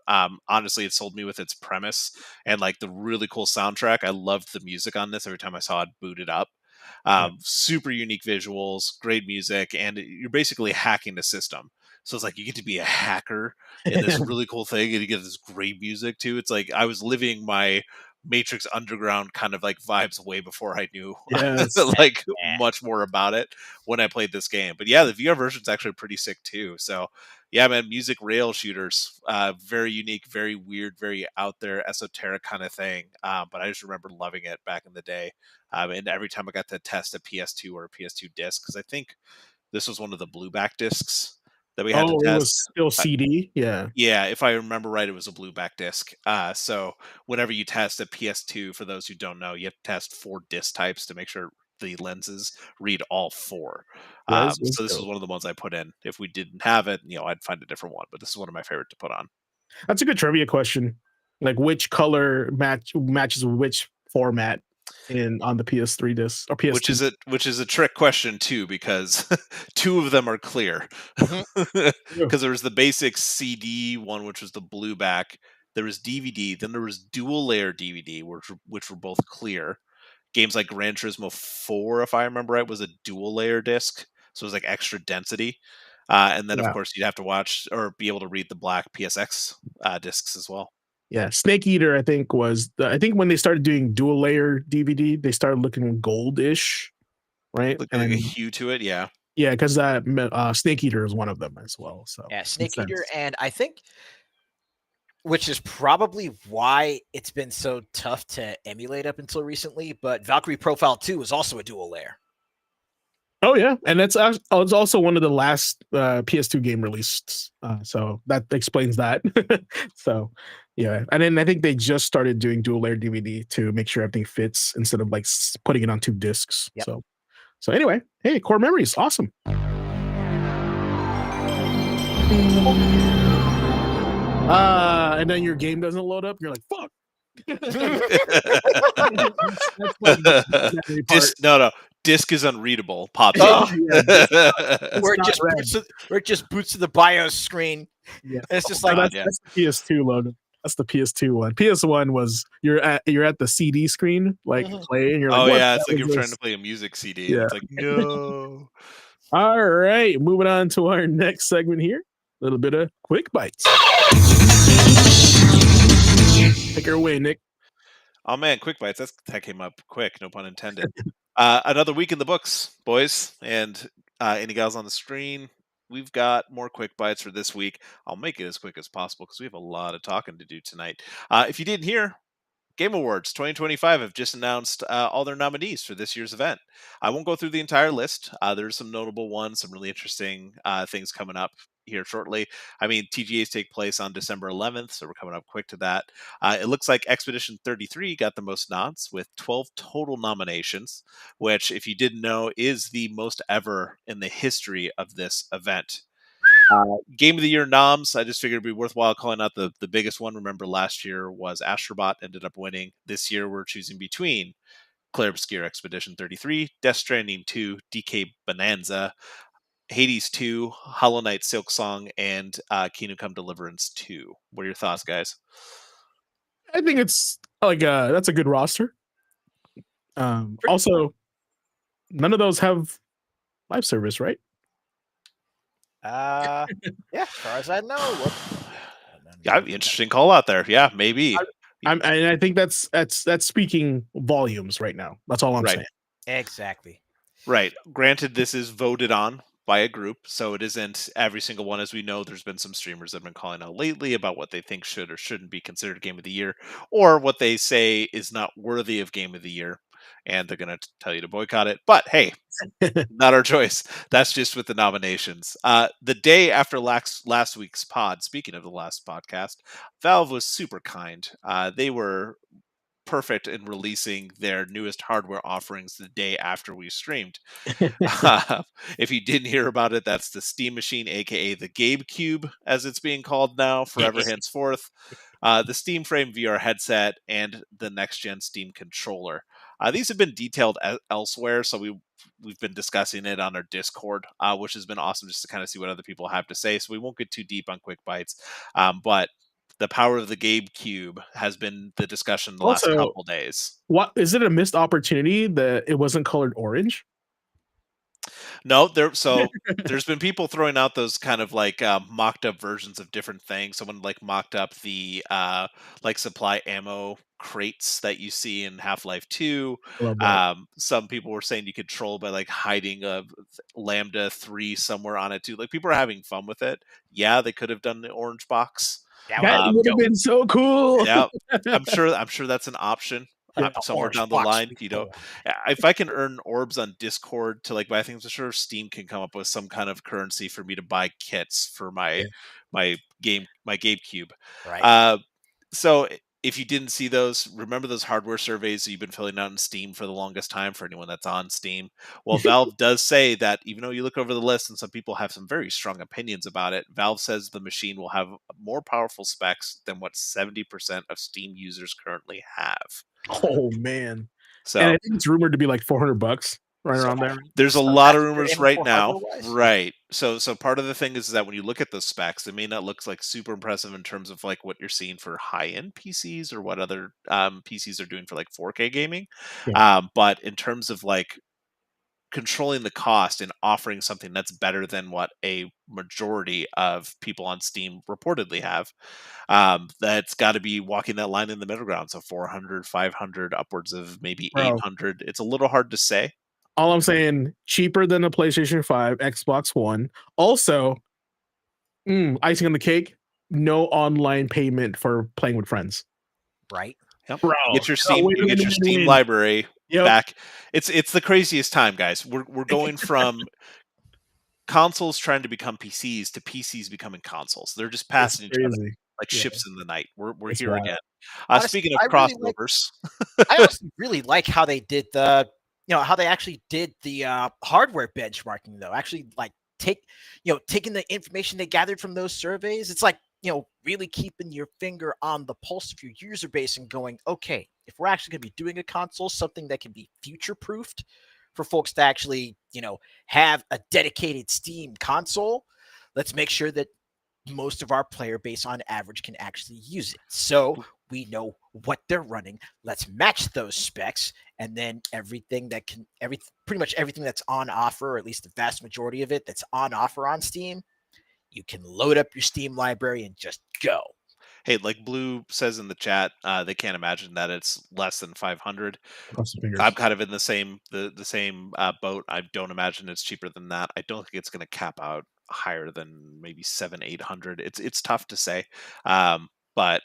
Honestly, it sold me with its premise and like the really cool soundtrack. I loved the music on this every time I saw it booted up. Super unique visuals, great music, and you're basically hacking the system. So it's like you get to be a hacker in this really cool thing, and you get this great music too. It's like I was living my Matrix Underground kind of like vibes way before I knew like much more about it when I played this game. But yeah, the VR version's actually pretty sick too. So yeah, man, music rail shooters, very unique, very weird, very out there, esoteric kind of thing. But I just remember loving it back in the day. And every time I got to test a PS2 or a PS2 disc, because I think this was one of the blueback discs that we had to test. It was still CD. Yeah. Yeah, if I remember right, it was a blueback disc. So whenever you test a PS2, for those who don't know, you have to test 4 disc types to make sure the lenses read all 4. So this is one of the ones I put in. If we didn't have it, I'd find a different one. But this is one of my favorite to put on. That's a good trivia question. Like which color matches which format on the PS3 disc or PS2? Which is a trick question too, because 2 of them are clear. Because there was the basic CD one, which was the blueback. There was DVD, then there was dual layer DVD, which were both clear. Games like Gran Turismo 4, if I remember right, was a dual layer disc, so it was like extra density. And then of course you'd have to watch or be able to read the black PSX discs as well. Yeah, Snake Eater, I think when they started doing dual layer DVD, they started looking goldish, right? Looking like a hue to it, yeah. Yeah, because Snake Eater is one of them as well. So yeah, Snake Eater, and I think, which is probably why it's been so tough to emulate up until recently, but Valkyrie Profile 2 was also a dual layer. Oh yeah, and it's also one of the last PS2 game released, so that explains that. So yeah, and then I think they just started doing dual layer DVD to make sure everything fits instead of like putting it on 2 discs. Yep. So anyway, hey, Core Memories, awesome. And then your game doesn't load up. You're like, fuck. Disc is unreadable. Pops where it just boots to the BIOS screen. Yeah. And it's just that's the PS2 logo. That's the PS2 one. PS1 was you're at the CD screen, like playing. You're like, it's like you're trying to play a music CD. Yeah. It's like, no. All right, moving on to our next segment here. A little bit of quick bites. Take her away, Nick. Oh man, quick bites. That came up quick, no pun intended. Another week in the books, boys, and any gals on the screen. We've got more quick bites for this week. I'll make it as quick as possible because we have a lot of talking to do tonight. If you didn't hear, Game Awards 2025 have just announced all their nominees for this year's event. I won't go through the entire list. There's some notable ones, some really interesting things coming up here shortly. I mean, TGAs take place on December 11th, so we're coming up quick to that. It looks like Expedition 33 got the most nods with 12 total nominations, which, if you didn't know, is the most ever in the history of this event. Game of the Year noms, I just figured it'd be worthwhile calling out the biggest one. Remember, last year was Astrobot, ended up winning. This year we're choosing between Clair Obscur Expedition 33, Death Stranding 2, DK Bonanza, Hades 2, Hollow Knight Silksong, and Kingdom Come Deliverance 2. What are your thoughts, guys? I think it's like that's a good roster. Also, none of those have live service, right? Yeah, as far as I know. Yeah, interesting call out there. Yeah, maybe. I think that's speaking volumes right now. That's all I'm saying. Exactly. Right. Granted, this is voted on by a group, so it isn't every single one. As we know, there's been some streamers that have been calling out lately about what they think should or shouldn't be considered Game of the Year, or what they say is not worthy of Game of the Year, and they're going to tell you to boycott it. But hey, not our choice. That's just with the nominations. The day after last week's pod, speaking of the last podcast, Valve was super kind. They were perfect in releasing their newest hardware offerings the day after we streamed. If you didn't hear about it, that's the Steam Machine, aka the GabeCube, as it's being called now, forever henceforth. The Steam Frame VR headset and the next gen Steam controller. These have been detailed elsewhere, so we've been discussing it on our Discord, which has been awesome just to kind of see what other people have to say. So we won't get too deep on quick bites, but the power of the GameCube has been the discussion the last Also, couple days. What is it? A missed opportunity that it wasn't colored orange? No, there's been people throwing out those kind of like mocked up versions of different things. Someone like mocked up the like supply ammo crates that you see in Half-Life 2. I love that. Some people were saying you could troll by like hiding a Lambda 3 somewhere on it too. Like people are having fun with it. Yeah, they could have done the orange box. That would have been so cool. Yeah, I'm sure that's an option. Somewhere orange down the box line, would be you know, cool. if I can earn orbs on Discord to like buy things, I'm sure Steam can come up with some kind of currency for me to buy kits for my GameCube. Right. So if you didn't see those, remember those hardware surveys that you've been filling out in Steam for the longest time for anyone that's on Steam. Well, Valve does say that even though you look over the list and some people have some very strong opinions about it, Valve says the machine will have more powerful specs than what 70% of Steam users currently have. Oh man. So And I think it's rumored to be like $400, right around there. there's a So lot of that's what they're rumors aiming right for now. hardware-wise? Right. So part of the thing is that when you look at those specs, they may not look like super impressive in terms of like what you're seeing for high-end PCs or what other PCs are doing for like 4K gaming. But in terms of like controlling the cost and offering something that's better than what a majority of people on Steam reportedly have, that's got to be walking that line in the middle ground. So 400, 500, upwards of maybe Bro. 800. It's a little hard to say. All I'm saying, cheaper than a PlayStation 5, Xbox One. Also, icing on the cake, no online payment for playing with friends. Right. Yep. Bro, Get your Steam, win, you get win, your win, Steam win. library Yep. back. It's the craziest time, guys. We're going from consoles trying to become PCs to PCs becoming consoles. They're just passing each other Crazy. like Yeah. ships in the night. We're It's here wild. again. Honestly, Speaking of I really like- crossovers, I honestly really like how they did how they actually did the hardware benchmarking though. Actually, like taking the information they gathered from those surveys. It's like, really keeping your finger on the pulse of your user base and going, okay, if we're actually going to be doing a console, something that can be future proofed for folks to actually, have a dedicated Steam console, let's make sure that most of our player base on average can actually use it. So we know what they're running. Let's match those specs, and then pretty much everything that's on offer, or at least the vast majority of it that's on offer on Steam, you can load up your Steam library and just go. hey, like Blue says in the chat, they can't imagine that it's less than 500. Cross the fingers. I'm kind of in the same boat. I don't imagine it's cheaper than that. I don't think it's going to cap out higher than maybe 700-800. It's tough to say, but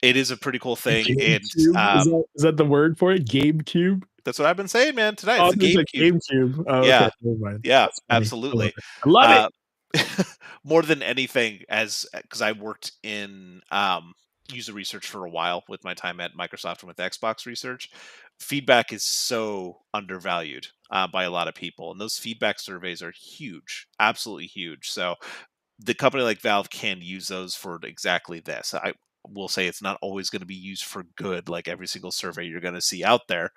it is a pretty cool thing. And is that the word for it? GameCube? that's what I've been saying, man. Tonight, Oh, it's a GameCube. GameCube. Oh, Yeah. okay. Never mind. Yeah, That's funny. absolutely. I love it. More than anything, because I worked in user research for a while with my time at Microsoft and with Xbox research, feedback is so undervalued by a lot of people, and those feedback surveys are huge, absolutely huge. So the company like Valve can use those for exactly this. I will say it's not always going to be used for good, like every single survey you're going to see out there,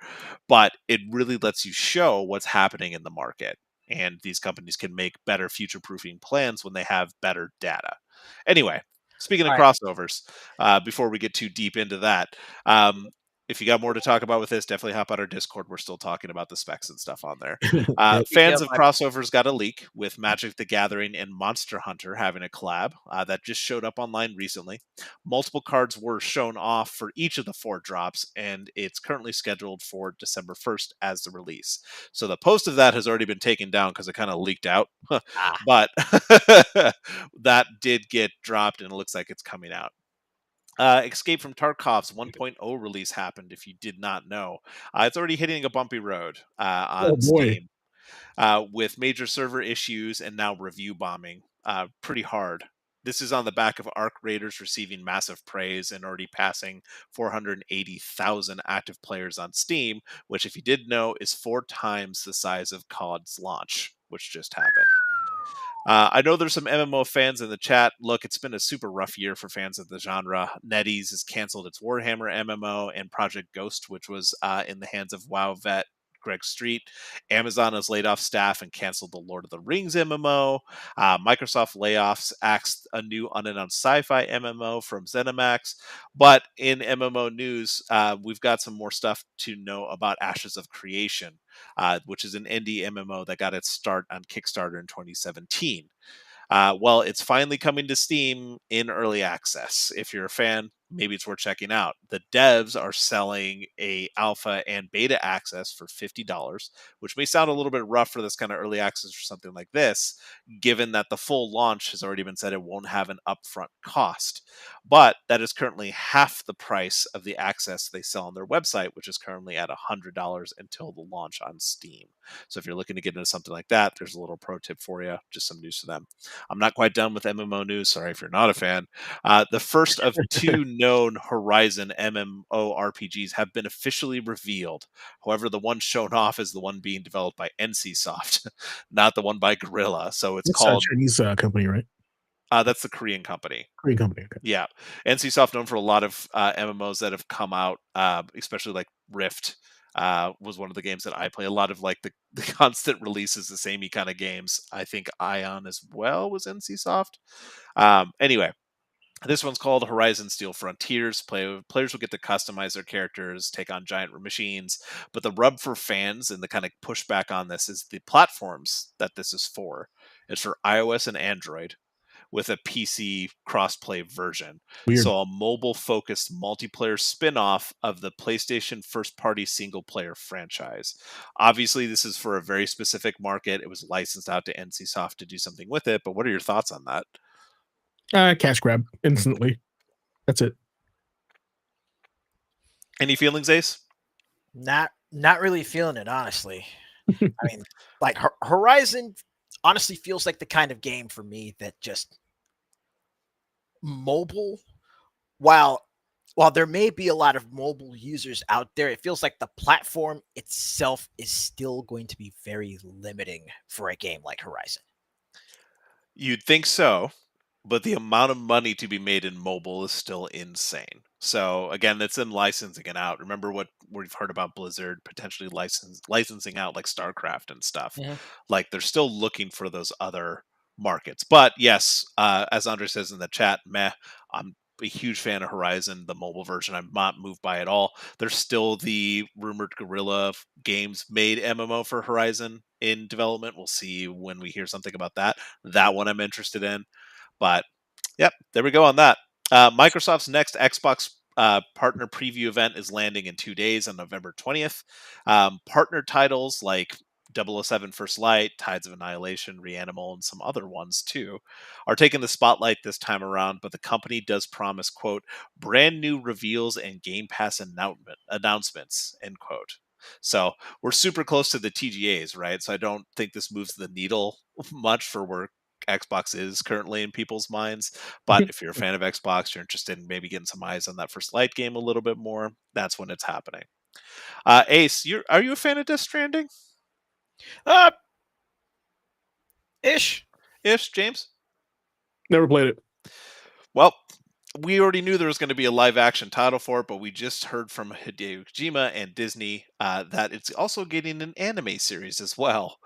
but it really lets you show what's happening in the market. And these companies can make better future-proofing plans when they have better data. Anyway, speaking of crossovers, before we get too deep into that, if you got more to talk about with this, definitely hop on our Discord. We're still talking about the specs and stuff on there. Fans of crossovers got a leak with Magic the Gathering and Monster Hunter having a collab that just showed up online recently. Multiple cards were shown off for each of the 4 drops, and it's currently scheduled for December 1st as the release. So the post of that has already been taken down because it kind of leaked out, but that did get dropped, and it looks like it's coming out. Escape from Tarkov's 1.0 release happened, if you did not know. It's already hitting a bumpy road on Steam with major server issues and now review bombing pretty hard. This is on the back of Arc Raiders receiving massive praise and already passing 480,000 active players on Steam, which, if you didn't know, is 4 times the size of COD's launch, which just happened. I know there's some MMO fans in the chat. Look, it's been a super rough year for fans of the genre. NetEase has canceled its Warhammer MMO, and Project Ghost, which was in the hands of WoW vet Greg Street. Amazon has laid off staff and canceled the Lord of the Rings MMO. Microsoft layoffs axed a new unannounced sci-fi MMO from ZeniMax. But in MMO news, we've got some more stuff to know about Ashes of Creation, which is an indie MMO that got its start on Kickstarter in 2017. Well, it's finally coming to Steam in early access. If you're a fan, maybe it's worth checking out. The devs are selling a alpha and beta access for $50, which may sound a little bit rough for this kind of early access or something like this, given that the full launch has already been said it won't have an upfront cost. But that is currently half the price of the access they sell on their website, which is currently at $100 until the launch on Steam. So if you're looking to get into something like that, there's a little pro tip for you, just some news for them. I'm not quite done with MMO news. Sorry if you're not a fan. The first of two known Horizon MMORPGs have been officially revealed. However, the one shown off is the one being developed by NCSoft, not the one by Guerrilla. So it's called. A Chinese company, right? That's the Korean company. Korean company. Okay. Yeah, NCSoft known for a lot of MMOs that have come out, especially like Rift. Was one of the games that I play. A lot of like the constant releases, the samey kind of games. I think Ion as well was NCSoft. Anyway, this one's called Horizon Steel Frontiers. Players will get to customize their characters, take on giant machines. But the rub for fans and the kind of pushback on this is the platforms that this is for. It's for iOS and Android, with a PC crossplay version. Weird. So a mobile-focused multiplayer spin-off of the PlayStation first-party single-player franchise. Obviously, this is for a very specific market. It was licensed out to NCSoft to do something with it, but what are your thoughts on that? Cash grab instantly. That's it. Any feelings, Ace? Not really feeling it, honestly. I mean, like Horizon honestly feels like the kind of game for me that just mobile, while there may be a lot of mobile users out there, it feels like the platform itself is still going to be very limiting for a game like Horizon. You'd think so, but the amount of money to be made in mobile is still insane. So again, that's in licensing it out. Remember what we've heard about Blizzard potentially licensing out like StarCraft and stuff. Mm-hmm. Like they're still looking for those other markets. But yes, as Andre says in the chat, I'm a huge fan of Horizon, the mobile version. I'm not moved by it at all. There's still the rumored Guerrilla Games made MMO for Horizon in development. We'll see when we hear something about that. That one I'm interested in. But yep, there we go on that. Microsoft's next Xbox partner preview event is landing in 2 days on November 20th. Partner titles like 007 First Light, Tides of Annihilation, Reanimal, and some other ones too are taking the spotlight this time around, but the company does promise, quote, brand new reveals and Game Pass announcements, end quote. So we're super close to the TGAs, right? So I don't think this moves the needle much for where Xbox is currently in people's minds. But if you're a fan of Xbox, you're interested in maybe getting some eyes on that First Light game a little bit more, that's when it's happening. Ace, are you a fan of Death Stranding? Ish, James? Never played it. Well, we already knew there was going to be a live action title for it, but we just heard from Hideo Kojima and Disney that it's also getting an anime series as well.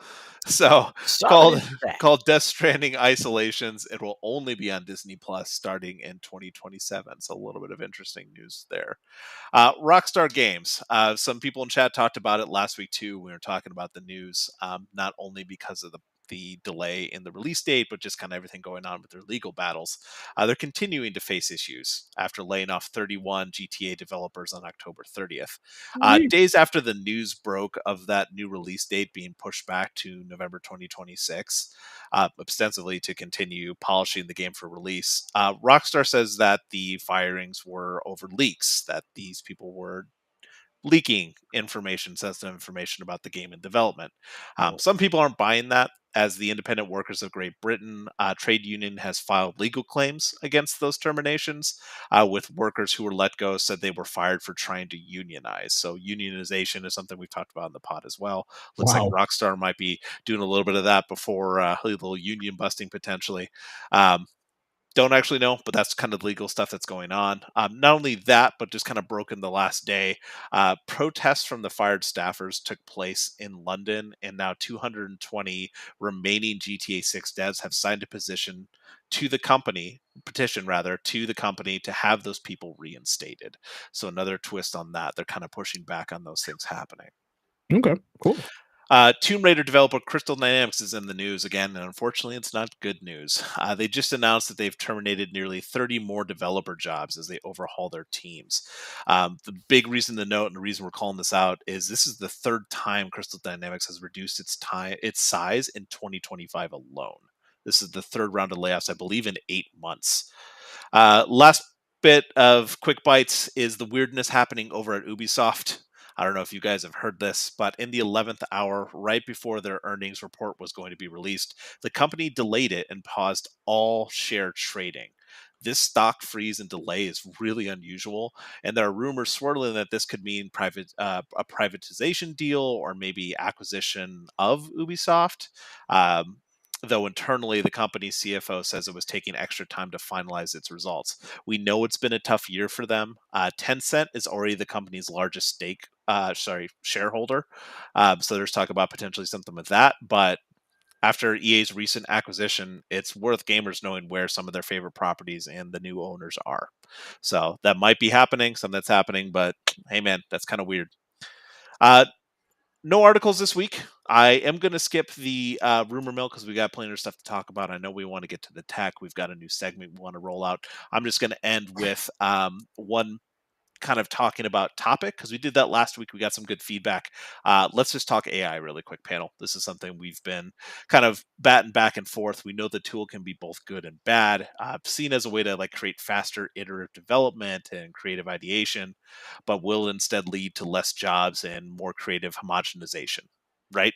So called Death Stranding Isolations. It will only be on Disney Plus starting in 2027. So a little bit of interesting news there. Rockstar Games. Some people in chat talked about it last week too. We were talking about the news, not only because of the delay in the release date, but just kind of everything going on with their legal battles. They're continuing to face issues after laying off 31 GTA developers on October 30th. Days after the news broke of that new release date being pushed back to November 2026, ostensibly to continue polishing the game for release, Rockstar says that the firings were over leaks, that these people were leaking sensitive information about the game in development. Some people aren't buying that as the Independent Workers of Great Britain trade union has filed legal claims against those terminations, with workers who were let go said they were fired for trying to unionize. So unionization is something we've talked about in the pod as well. Looks like Rockstar might be doing a little bit of that before a little union busting potentially. Don't actually know, but that's kind of legal stuff that's going on. Not only that, but just kind of broken the last day. Protests from the fired staffers took place in London, and now 220 remaining GTA 6 devs have signed a petition to the company to have those people reinstated. So another twist on that. They're kind of pushing back on those things happening. Okay, cool. Tomb Raider developer Crystal Dynamics is in the news again, and unfortunately, it's not good news. They just announced that they've terminated nearly 30 more developer jobs as they overhaul their teams. The big reason to note, and the reason we're calling this out, is this is the third time Crystal Dynamics has reduced its size in 2025 alone. This is the third round of layoffs, I believe, in 8 months. Last bit of quick bites is the weirdness happening over at Ubisoft. I don't know if you guys have heard this, but in the 11th hour, right before their earnings report was going to be released, the company delayed it and paused all share trading. This stock freeze and delay is really unusual, and there are rumors swirling that this could mean a privatization deal or maybe acquisition of Ubisoft. Though internally, the company's CFO says it was taking extra time to finalize its results. We know it's been a tough year for them. Tencent is already the company's largest shareholder. So there's talk about potentially something with that. But after EA's recent acquisition, it's worth gamers knowing where some of their favorite properties and the new owners are. So that might be happening, something that's happening, but hey man, that's kind of weird. No articles this week. I am going to skip the rumor mill because we got plenty of stuff to talk about. I know we want to get to the tech. We've got a new segment we want to roll out. I'm just going to end with one kind of talking about topic because we did that last week. We got some good feedback. Let's just talk AI really quick, panel. This is something we've been kind of batting back and forth. We know the tool can be both good and bad, seen as a way to like create faster iterative development and creative ideation, but will instead lead to less jobs and more creative homogenization, right?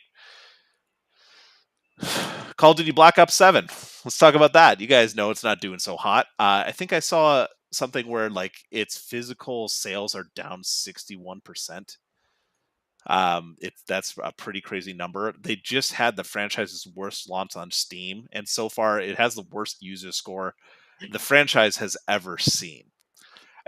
Call of Duty Black Ops 7. Let's talk about that. You guys know it's not doing so hot. I think I saw something where like its physical sales are down 61%. That's a pretty crazy number. They just had the franchise's worst launch on Steam, and so far it has the worst user score the franchise has ever seen.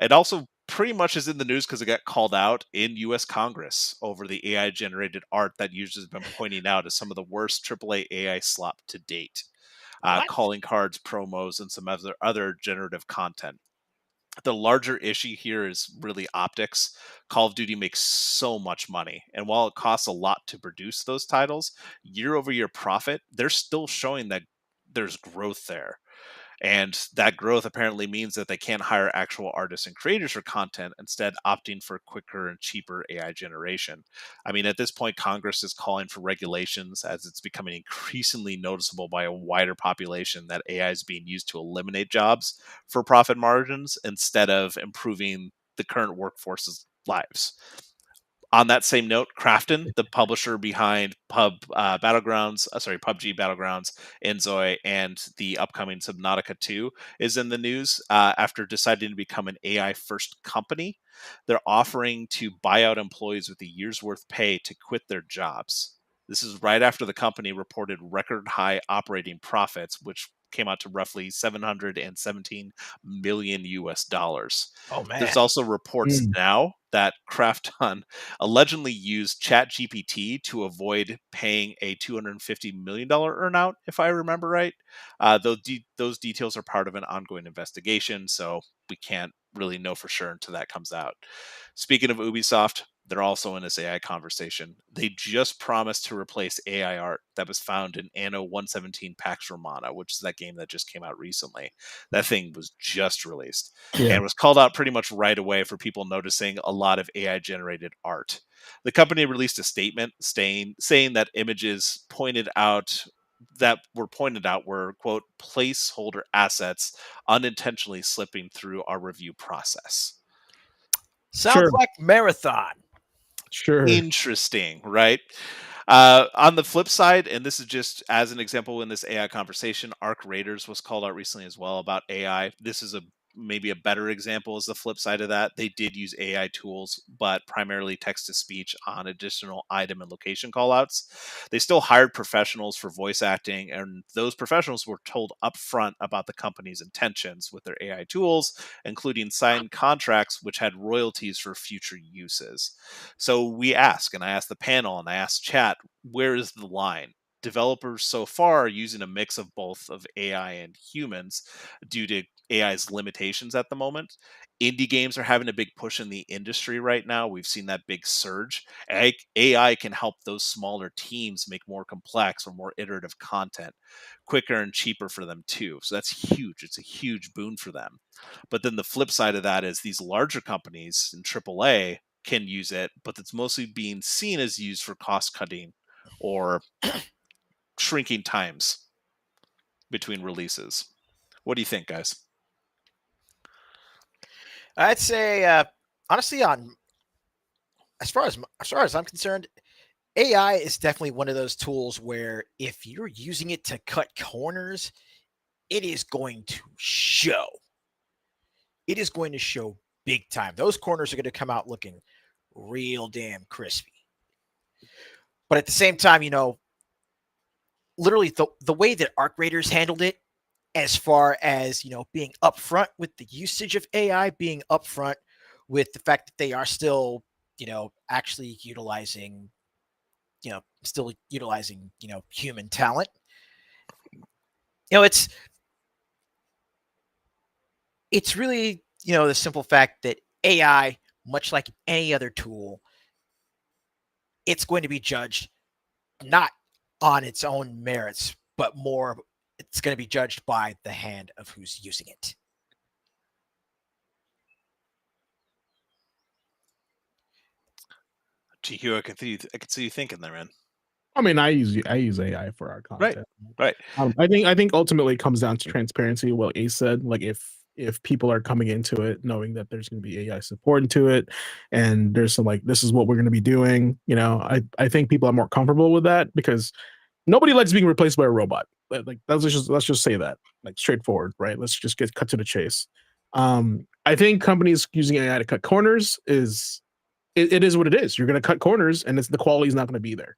It also pretty much is in the news because it got called out in U.S. Congress over the AI-generated art that users have been pointing out as some of the worst AAA AI slop to date. Calling cards, promos, and some other generative content. The larger issue here is really optics. Call of Duty makes so much money, and while it costs a lot to produce those titles, year-over-year profit, they're still showing that there's growth there. And that growth apparently means that they can't hire actual artists and creators for content, instead opting for quicker and cheaper AI generation. I mean, at this point, Congress is calling for regulations as it's becoming increasingly noticeable by a wider population that AI is being used to eliminate jobs for profit margins instead of improving the current workforce's lives. On that same note, Krafton, the publisher behind PUBG Battlegrounds, Inzoi, and the upcoming Subnautica 2, is in the news after deciding to become an AI-first company. They're offering to buy out employees with a year's worth pay to quit their jobs. This is right after the company reported record high operating profits, which came out to roughly $717 million US dollars. Oh man. There's also reports now that Krafton allegedly used ChatGPT to avoid paying a $250 million earnout, if I remember right. Those details are part of an ongoing investigation, so we can't really know for sure until that comes out. Speaking of Ubisoft, they're also in this AI conversation. They just promised to replace AI art that was found in Anno 117 Pax Romana, which is that game that just came out recently. That thing was just released and was called out pretty much right away for people noticing a lot of AI-generated art. The company released a statement saying that images that were pointed out were, quote, placeholder assets unintentionally slipping through our review process. Sounds like Marathon. Sure. Interesting, right? On the flip side, and this is just as an example in this AI conversation, Arc Raiders was called out recently as well about AI. This is maybe a better example as the flip side of that. They did use AI tools, but primarily text to speech on additional item and location callouts. They still hired professionals for voice acting, and those professionals were told upfront about the company's intentions with their AI tools, including signed contracts which had royalties for future uses. So we ask, and I asked the panel and I asked chat, where is the line? Developers so far are using a mix of both of AI and humans due to AI's limitations at the moment. Indie games are having a big push in the industry right now. We've seen that big surge. AI can help those smaller teams make more complex or more iterative content quicker and cheaper for them too. So that's huge. It's a huge boon for them. But then the flip side of that is these larger companies in AAA can use it, but it's mostly being seen as used for cost cutting or shrinking times between releases. What do you think, guys? I'd say, honestly, on as far as I'm concerned, AI is definitely one of those tools where if you're using it to cut corners, it is going to show. It is going to show big time. Those corners are going to come out looking real damn crispy. But at the same time, literally the way that Arc Raiders handled it, as far as being upfront with the usage of AI, being upfront with the fact that they are still, actually utilizing, human talent. It's really, the simple fact that AI, much like any other tool, it's going to be judged not on its own merits, but more it's going to be judged by the hand of who's using it. GQ, I can see you thinking there, man. I mean, I use AI for our content. Right. I think ultimately it comes down to transparency. What Ace said, like if people are coming into it knowing that there's going to be AI support into it, and there's some like this is what we're going to be doing, I think people are more comfortable with that because nobody likes being replaced by a robot. Like let's just say that, like, straightforward, right? Let's just get cut to the chase. I think companies using AI to cut corners it is what it is. You're going to cut corners, and the quality is not going to be there,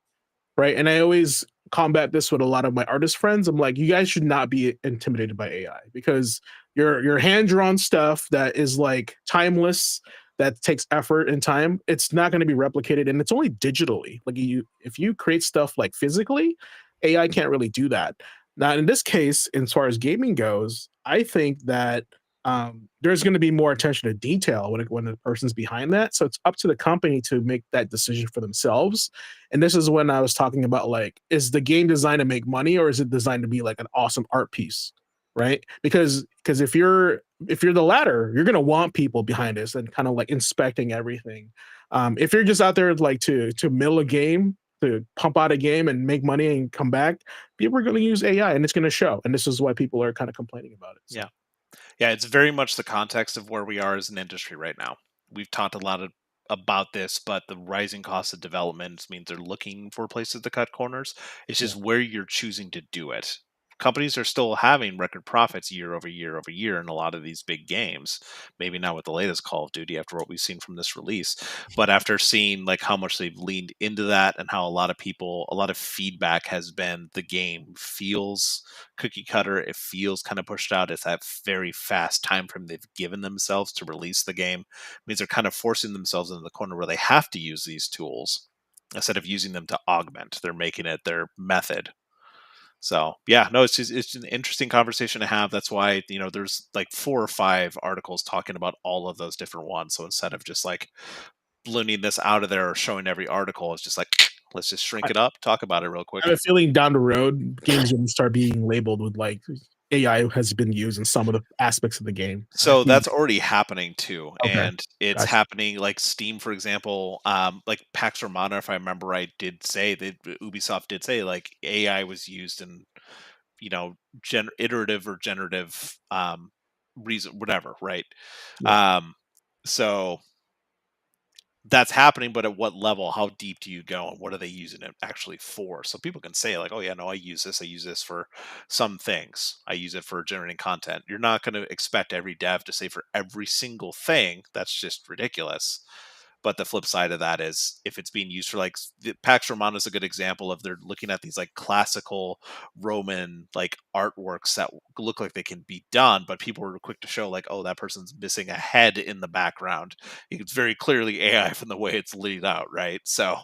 right? And I always combat this with a lot of my artist friends. I'm like, you guys should not be intimidated by AI because your hand drawn stuff that is like timeless, that takes effort and time, it's not going to be replicated, and it's only digitally. Like if you create stuff like physically, AI can't really do that. Now, in this case, as far as gaming goes, I think that there's going to be more attention to detail when the person's behind that. So it's up to the company to make that decision for themselves. And this is when I was talking about, like, is the game designed to make money or is it designed to be like an awesome art piece, right? Because if you're the latter, you're going to want people behind this and kind of like inspecting everything. If you're just out there like to mill a game, to pump out a game and make money and come back, people are going to use AI and it's going to show. And this is why people are kind of complaining about it. So. Yeah, it's very much the context of where we are as an industry right now. We've talked a lot about this, but the rising cost of development means they're looking for places to cut corners. It's just where you're choosing to do it. Companies are still having record profits year over year over year in a lot of these big games. Maybe not with the latest Call of Duty after what we've seen from this release, but after seeing like how much they've leaned into that and how a lot of feedback has been the game feels cookie cutter, it feels kind of pushed out. It's that very fast time frame they've given themselves to release the game. It means they're kind of forcing themselves into the corner where they have to use these tools instead of using them to augment. They're making it their method. So yeah, no, it's an interesting conversation to have. That's why there's like 4 or 5 articles talking about all of those different ones. So instead of just like ballooning this out of there or showing every article, it's just like let's just shrink it up, talk about it real quick. I have a feeling down the road, games are going to start being labeled with like AI has been used in some of the aspects of the game. So that's already happening too, Okay. and it's Gotcha. happening like Steam, for example. Like Pax Romana, if I remember right, did say that Ubisoft did say like AI was used in iterative or generative reason, whatever, right? Yeah. So that's happening, but at what level? How deep do you go, and what are they using it actually for? So people can say like, "Oh yeah, no, I use this. I use this for some things. I use it for generating content." You're not going to expect every dev to say for every single thing. That's just ridiculous. But the flip side of that is if it's being used for like Pax Romana is a good example of they're looking at these like classical Roman like artworks that look like they can be done, but people were quick to show like, oh, that person's missing a head in the background. It's very clearly AI from the way it's laid out, right? So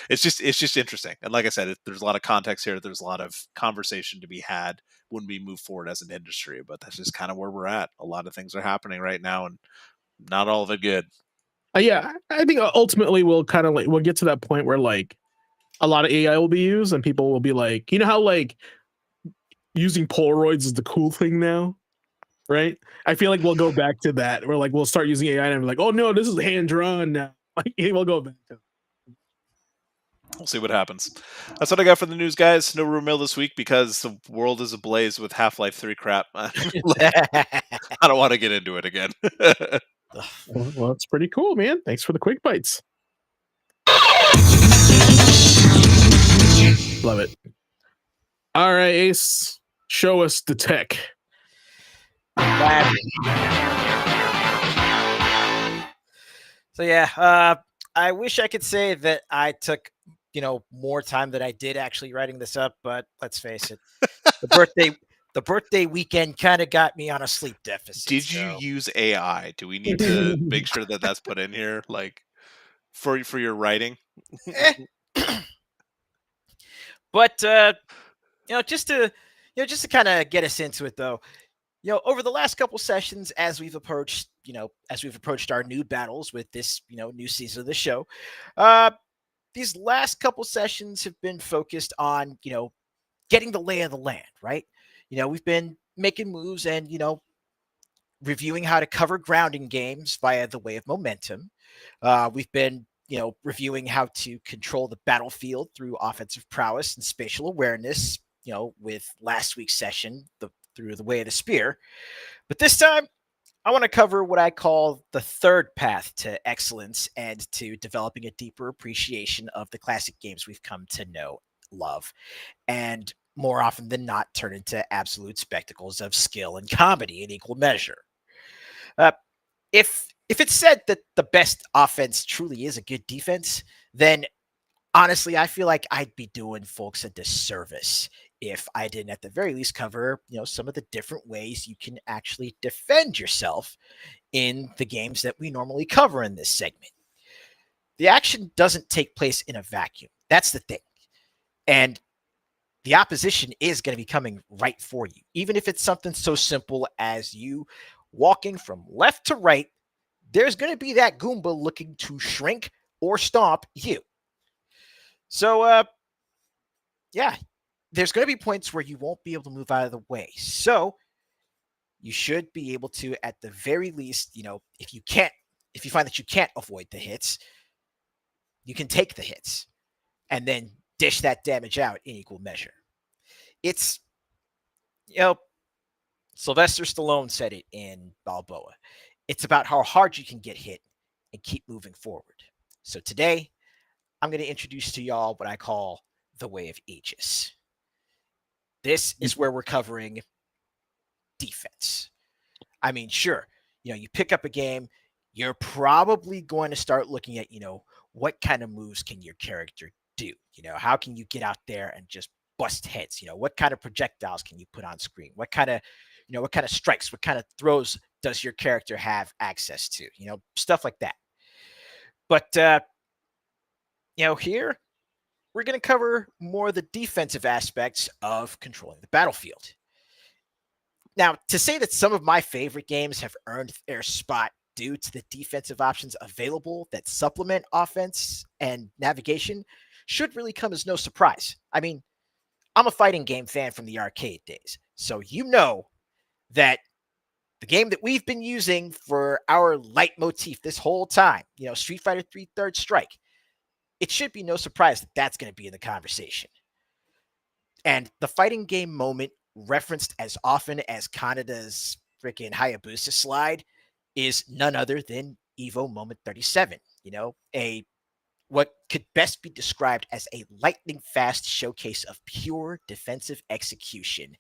it's just interesting. And like I said, there's a lot of context here. There's a lot of conversation to be had when we move forward as an industry, but that's just kind of where we're at. A lot of things are happening right now, and not all of it good. Yeah, I think ultimately we'll get to that point where like a lot of AI will be used and people will be like, you know how like using Polaroids is the cool thing now, right? I feel like we'll go back to that. We're like, we'll start using AI and be like, oh no, this is hand drawn now. Like we'll go back to. We'll see what happens. That's what I got for the news, guys. No rumor mill this week because the world is ablaze with Half-Life 3 crap. I don't want to get into it again. Well, it's pretty cool, man. Thanks for the quick bites. Love it. All right, Ace, show us the tech. So yeah, I wish I could say that I took more time than I did actually writing this up, but let's face it, the birthday weekend kind of got me on a sleep deficit. Did you use AI? Do we need to make sure that that's put in here, like for your writing? But just to kind of get us into it, though, over the last couple sessions, as we've approached our new battles with this new season of the show, these last couple sessions have been focused on getting the lay of the land, right? We've been making moves and reviewing how to cover ground in games via the way of momentum. We've been reviewing how to control the battlefield through offensive prowess and spatial awareness, with last week's session through the way of the spear. But this time, I want to cover what I call the third path to excellence and to developing a deeper appreciation of the classic games we've come to know, love, and more often than not turn into absolute spectacles of skill and comedy in equal measure. If it's said that the best offense truly is a good defense, then honestly, I feel like I'd be doing folks a disservice if I didn't at the very least cover, some of the different ways you can actually defend yourself in the games that we normally cover in this segment. The action doesn't take place in a vacuum. That's the thing. And the opposition is going to be coming right for you, even if it's something so simple as you walking from left to right. There's going to be that Goomba looking to shrink or stomp you. So, there's going to be points where you won't be able to move out of the way. So you should be able to, at the very least, if you find that you can't avoid the hits, you can take the hits and then dish that damage out in equal measure. It's, Sylvester Stallone said it in Balboa. It's about how hard you can get hit and keep moving forward. So today, I'm going to introduce to y'all what I call the Way of Aegis. This is where we're covering defense. I mean, sure, you pick up a game, you're probably going to start looking at, what kind of moves can your character do? How can you get out there and just bust heads? What kind of projectiles can you put on screen? What kind of strikes, what kind of throws does your character have access to? Stuff like that. But, here, we're going to cover more of the defensive aspects of controlling the battlefield. Now, to say that some of my favorite games have earned their spot due to the defensive options available that supplement offense and navigation should really come as no surprise. I mean, I'm a fighting game fan from the arcade days, so that the game that we've been using for our leitmotif this whole time, Street Fighter 3 Third Strike, it should be no surprise that that's going to be in the conversation. And the fighting game moment referenced as often as Kanada's freaking Hayabusa slide is none other than Evo Moment 37. What could best be described as a lightning fast showcase of pure defensive execution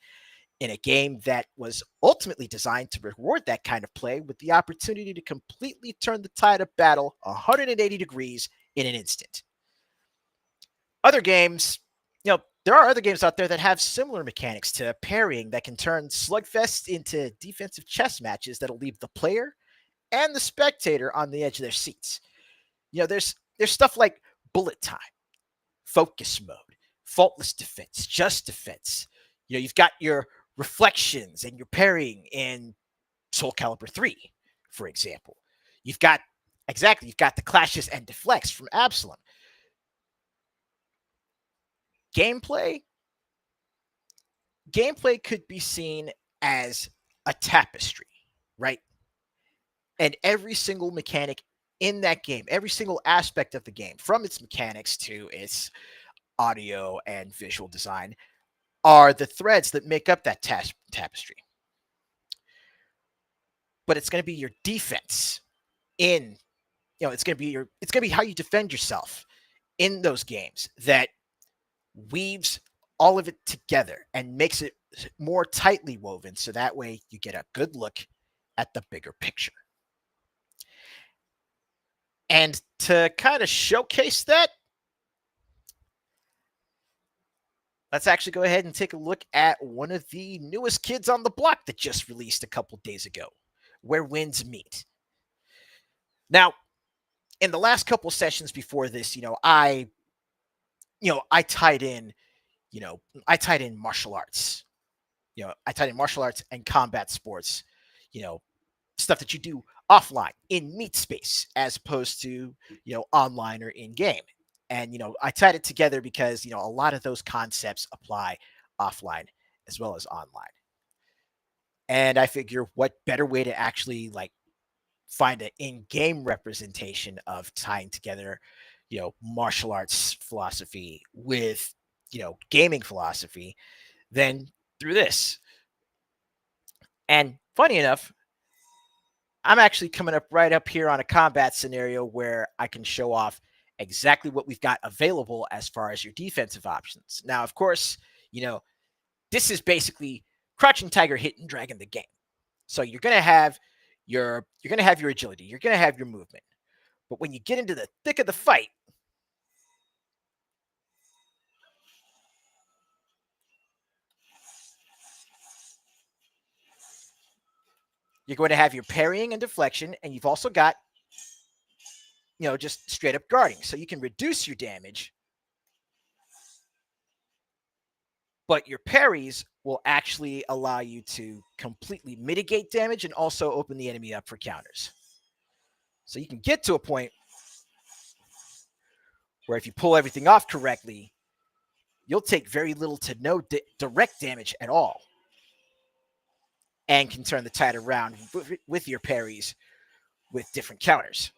in a game that was ultimately designed to reward that kind of play with the opportunity to completely turn the tide of battle 180 degrees in an instant. Other games, there are other games out there that have similar mechanics to parrying that can turn slugfests into defensive chess matches that'll leave the player and the spectator on the edge of their seats. There's stuff like bullet time, focus mode, faultless defense, just defense. You've got your reflections and your parrying in Soul Calibur 3, for example. You've got the clashes and deflects from Absalom. Gameplay could be seen as a tapestry, right? And every single mechanic in that game, every single aspect of the game, from its mechanics to its audio and visual design, are the threads that make up that tapestry. But it's going to be your defense it's going to be how you defend yourself in those games that weaves all of it together and makes it more tightly woven, so that way you get a good look at the bigger picture. And to kind of showcase that, let's actually go ahead and take a look at one of the newest kids on the block that just released a couple days ago, Where Winds Meet. Now, in the last couple sessions before this, I tied in martial arts. I tied in martial arts and combat sports, stuff that you do offline in meat space as opposed to, online or in game. And, I tied it together because, a lot of those concepts apply offline as well as online. And I figure what better way to actually find an in-game representation of tying together, martial arts philosophy with, gaming philosophy than through this. And funny enough, I'm actually coming up right up here on a combat scenario where I can show off exactly what we've got available as far as your defensive options. Now, of course, this is basically Crouching Tiger, Hidden Dragon the game. So you're going to have your agility, you're going to have your movement. But when you get into the thick of the fight, you're going to have your parrying and deflection, and you've also got, just straight up guarding. So you can reduce your damage, but your parries will actually allow you to completely mitigate damage and also open the enemy up for counters. So you can get to a point where if you pull everything off correctly, you'll take very little to no direct damage at all, and can turn the tide around with your parries with different counters.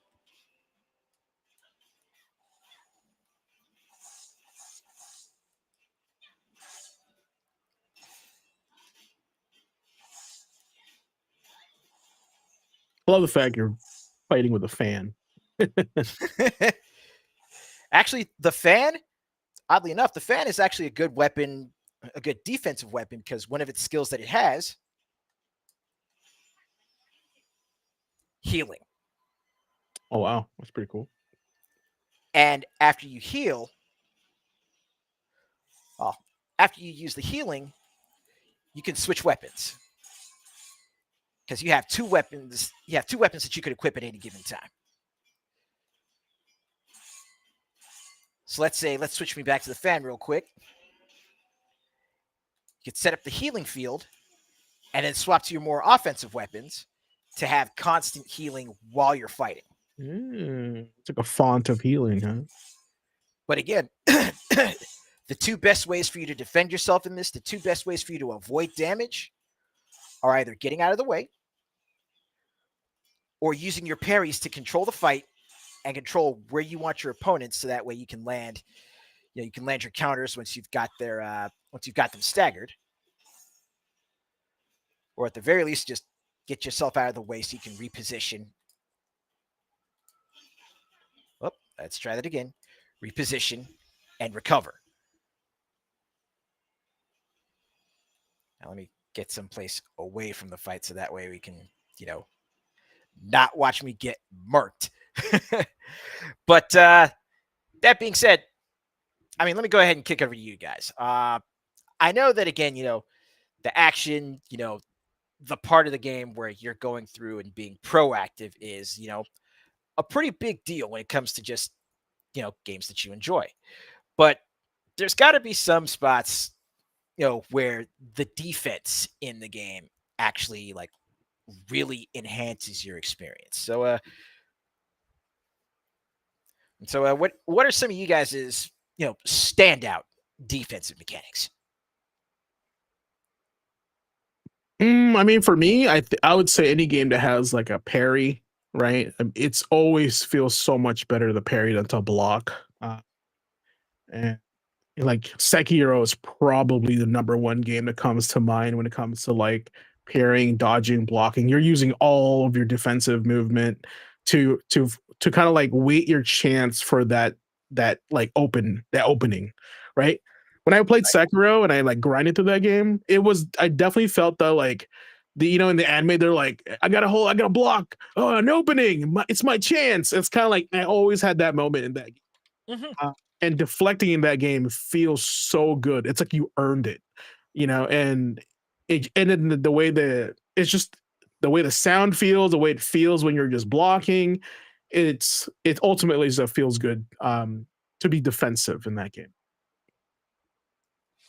I love the fact you're fighting with a fan. Actually, the fan, oddly enough, the fan is actually a good weapon, a good defensive weapon, because one of its skills that it has, healing. Oh, wow. That's pretty cool. And after you heal, after you use the healing, you can switch weapons. Because you have two weapons. You have two weapons that you could equip at any given time. So let's switch me back to the fan real quick. You can set up the healing field and then swap to your more offensive weapons to have constant healing while you're fighting. It's like a font of healing, huh? But again, the two best ways for you to defend yourself in this, the two best ways for you to avoid damage, are either getting out of the way or using your parries to control the fight and control where you want your opponents, so that way you can land, you can land your counters once you've got them staggered, or at the very least, just get yourself out of the way so you can reposition Let's try that again. Reposition and recover. Now let me get someplace away from the fight so that way we can, not watch me get murked. But that being said, I mean, let me go ahead and kick over to you guys. I know that, again, the action, the part of the game where you're going through and being proactive is, a pretty big deal when it comes to just, games that you enjoy. But there's got to be some spots, where the defense in the game actually like really enhances your experience. So, what are some of you guys' standout defensive mechanics? I mean, for me, I would say any game that has like a parry, right? It's always feels so much better to parry than to block. And like Sekiro is probably the number one game that comes to mind when it comes to like parrying, dodging, blocking. You're using all of your defensive movement to kind of like wait your chance for that opening, right? When I played Sekiro and I like grinded through that game, I definitely felt that like in the anime, they're like, I gotta block. Oh, an opening. It's my chance. It's kind of like I always had that moment in that game. Mm-hmm. And deflecting in that game feels so good. It's like you earned it, and then the way it's just the way the sound feels, the way it feels when you're just blocking. It ultimately just feels good to be defensive in that game.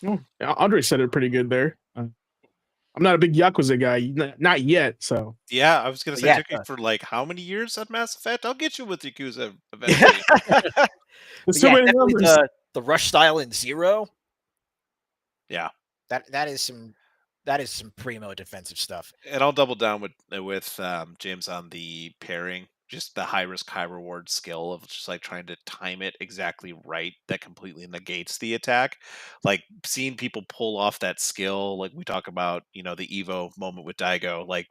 Oh, Andre said it pretty good there. I'm not a big Yakuza guy, not yet. So Yeah, I was gonna say, Yeah, it took you for like how many years at Mass Effect? I'll get you with Yakuza eventually. there's Yeah, so many definitely numbers. the rush style in Zero. Yeah. That is some primo defensive stuff. And I'll double down with James on the pairing, just the high risk, high reward skill of just like trying to time it exactly right that completely negates the attack. Like seeing people pull off that skill, like we talk about, the Evo moment with Daigo, like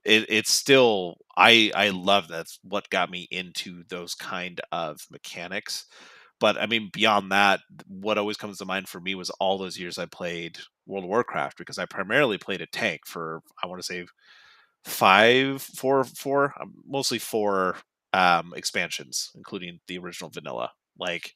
it's still I love that's what got me into those kind of mechanics. But I mean, beyond that, what always comes to mind for me was all those years I played World of Warcraft, because I primarily played a tank for, I want to say, mostly four expansions, including the original vanilla. Like,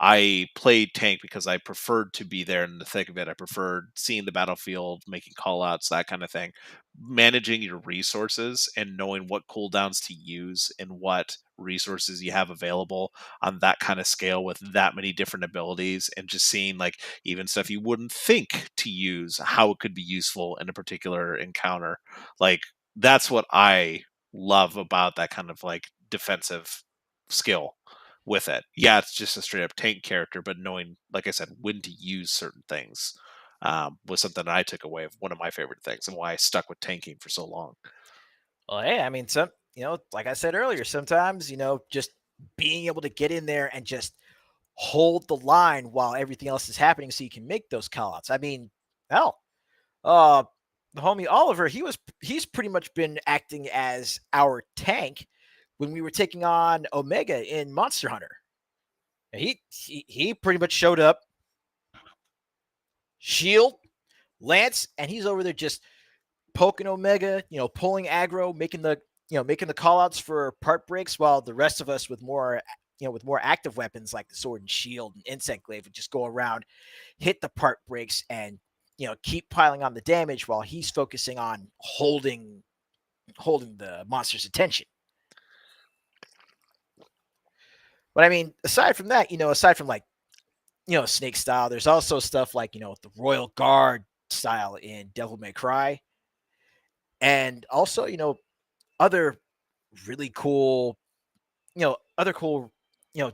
I played tank because I preferred to be there in the thick of it. I preferred seeing the battlefield, making call outs, that kind of thing. Managing your resources and knowing what cooldowns to use and what resources you have available on that kind of scale with that many different abilities, and just seeing like even stuff you wouldn't think to use, how it could be useful in a particular encounter. Like, that's what I love about that kind of like defensive skill with it. Yeah, it's just a straight up tank character, but knowing, like I said, when to use certain things was something that I took away of one of my favorite things and why I stuck with tanking for so long. Well, hey, I mean, like I said earlier, sometimes, just being able to get in there and just hold the line while everything else is happening so you can make those call outs. I mean, hell, the homie Oliver, he's pretty much been acting as our tank when we were taking on Omega in Monster Hunter. He pretty much showed up, shield, lance, and he's over there just poking Omega, pulling aggro, making the call outs for part breaks, while the rest of us with more active weapons like the sword and shield and insect glaive would just go around, hit the part breaks, and keep piling on the damage while he's focusing on holding the monster's attention. But I mean, aside from that, aside from like, Snake style, there's also stuff like, the Royal Guard style in Devil May Cry. And also, other really cool,